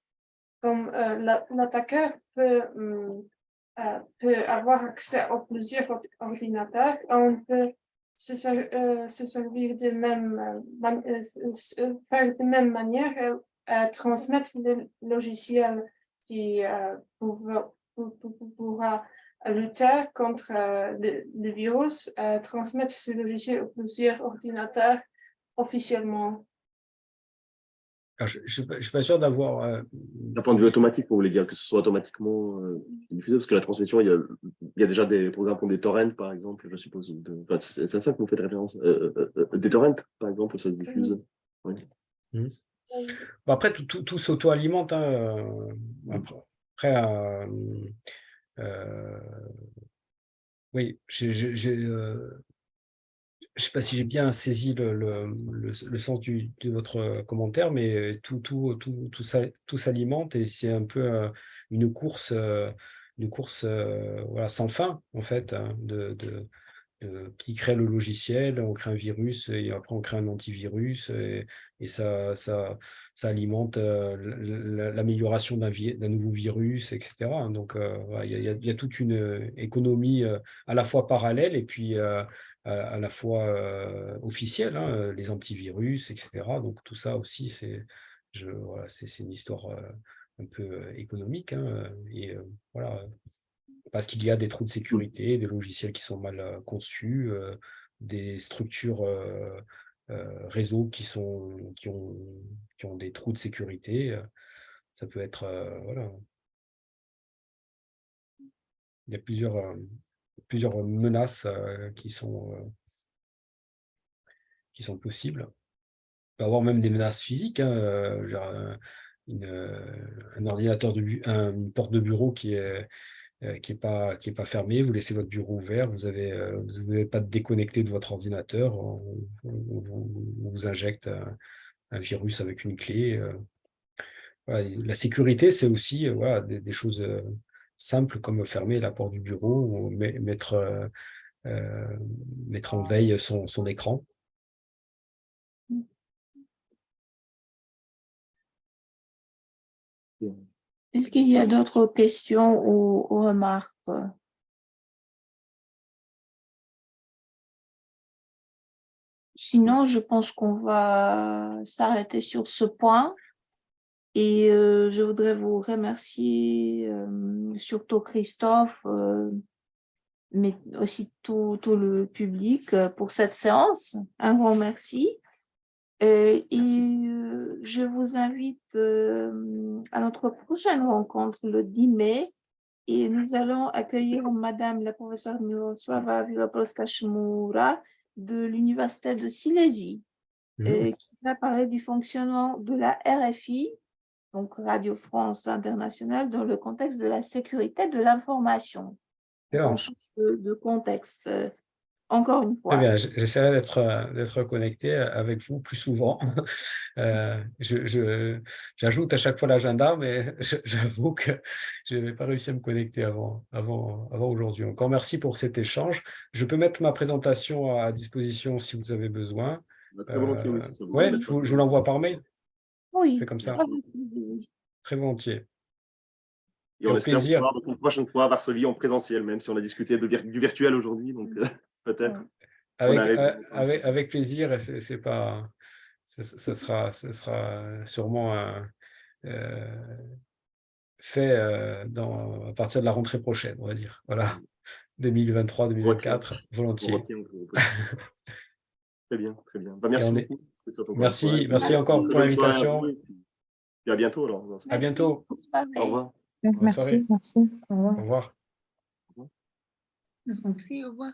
Comme l'attaqueur peut avoir accès à plusieurs ordinateurs, on peut se servir de faire de même manière et transmettre le logiciel qui pourra lutter contre le virus, transmettre ce logiciel à plusieurs ordinateurs officiellement. Alors, je ne suis pas sûr d'avoir… D'un point de vue automatique, vous voulez dire que ce soit automatiquement diffusé, parce que la transmission, il y a il y a déjà des programmes comme des torrents, par exemple, je suppose. Enfin, c'est à ça que vous faites référence. Des torrents, par exemple, ça se diffuse. Oui. Bon, après, tout s'auto-alimente. Hein. Après, oui, je ne sais pas si j'ai bien saisi le sens de votre commentaire, mais tout s'alimente et c'est un peu une course voilà, sans fin, en fait, hein, qui crée le logiciel, on crée un virus et après on crée un antivirus et ça alimente l'amélioration d'un nouveau virus, etc. Donc, voilà, il y a toute une économie à la fois parallèle et puis à la fois officielle, hein, les antivirus, etc. Donc tout ça aussi, voilà, c'est une histoire un peu économique, hein, et voilà, parce qu'il y a des trous de sécurité, des logiciels qui sont mal conçus, des structures réseaux qui ont des trous de sécurité. Ça peut être, voilà. Il y a plusieurs menaces qui sont possibles. On peut avoir même des menaces physiques, hein, genre, un ordinateur une porte de bureau qui est pas fermé, vous laissez votre bureau ouvert, vous n'avez pas de déconnecté de votre ordinateur, on vous injecte un virus avec une clé. Voilà. La sécurité, c'est aussi voilà, des choses simples comme fermer la porte du bureau ou mettre en veille son écran. Est-ce qu'il y a d'autres questions ou remarques? Sinon, je pense qu'on va s'arrêter sur ce point. Et je voudrais vous remercier, surtout Christophe, mais aussi tout le public pour cette séance. Un grand merci. Et je vous invite à notre prochaine rencontre le 10 mai. Et nous allons accueillir Madame la professeure Miroslava Vilopolska-Chmura de l'Université de Silésie, qui va parler du fonctionnement de la RFI, donc Radio France Internationale, dans le contexte de la sécurité de l'information. On change de contexte, encore une fois. Très bien, j'essaierai d'être connecté avec vous plus souvent. J'ajoute à chaque fois l'agenda, mais j'avoue que je n'avais pas réussi à me connecter avant aujourd'hui. Encore merci pour cet échange. Je peux mettre ma présentation à disposition si vous avez besoin. Très volontiers, oui, si ça vous ouais, embête je pas. vous l'envoie par mail. Oui. C'est comme ça. Très volontiers. Et on espère vous voir une prochaine fois à Varsovie en présentiel, même si on a discuté du virtuel aujourd'hui, donc peut-être. Avec plaisir, c'est pas, ça sera sûrement fait à partir de la rentrée prochaine, on va dire. Voilà, 2023-2024, volontiers. Très bien, très bien. Bah, merci beaucoup. Merci encore pour l'invitation. Et à bientôt alors. À bientôt. Au revoir. Merci. Au revoir. Merci, au revoir. Merci, au revoir.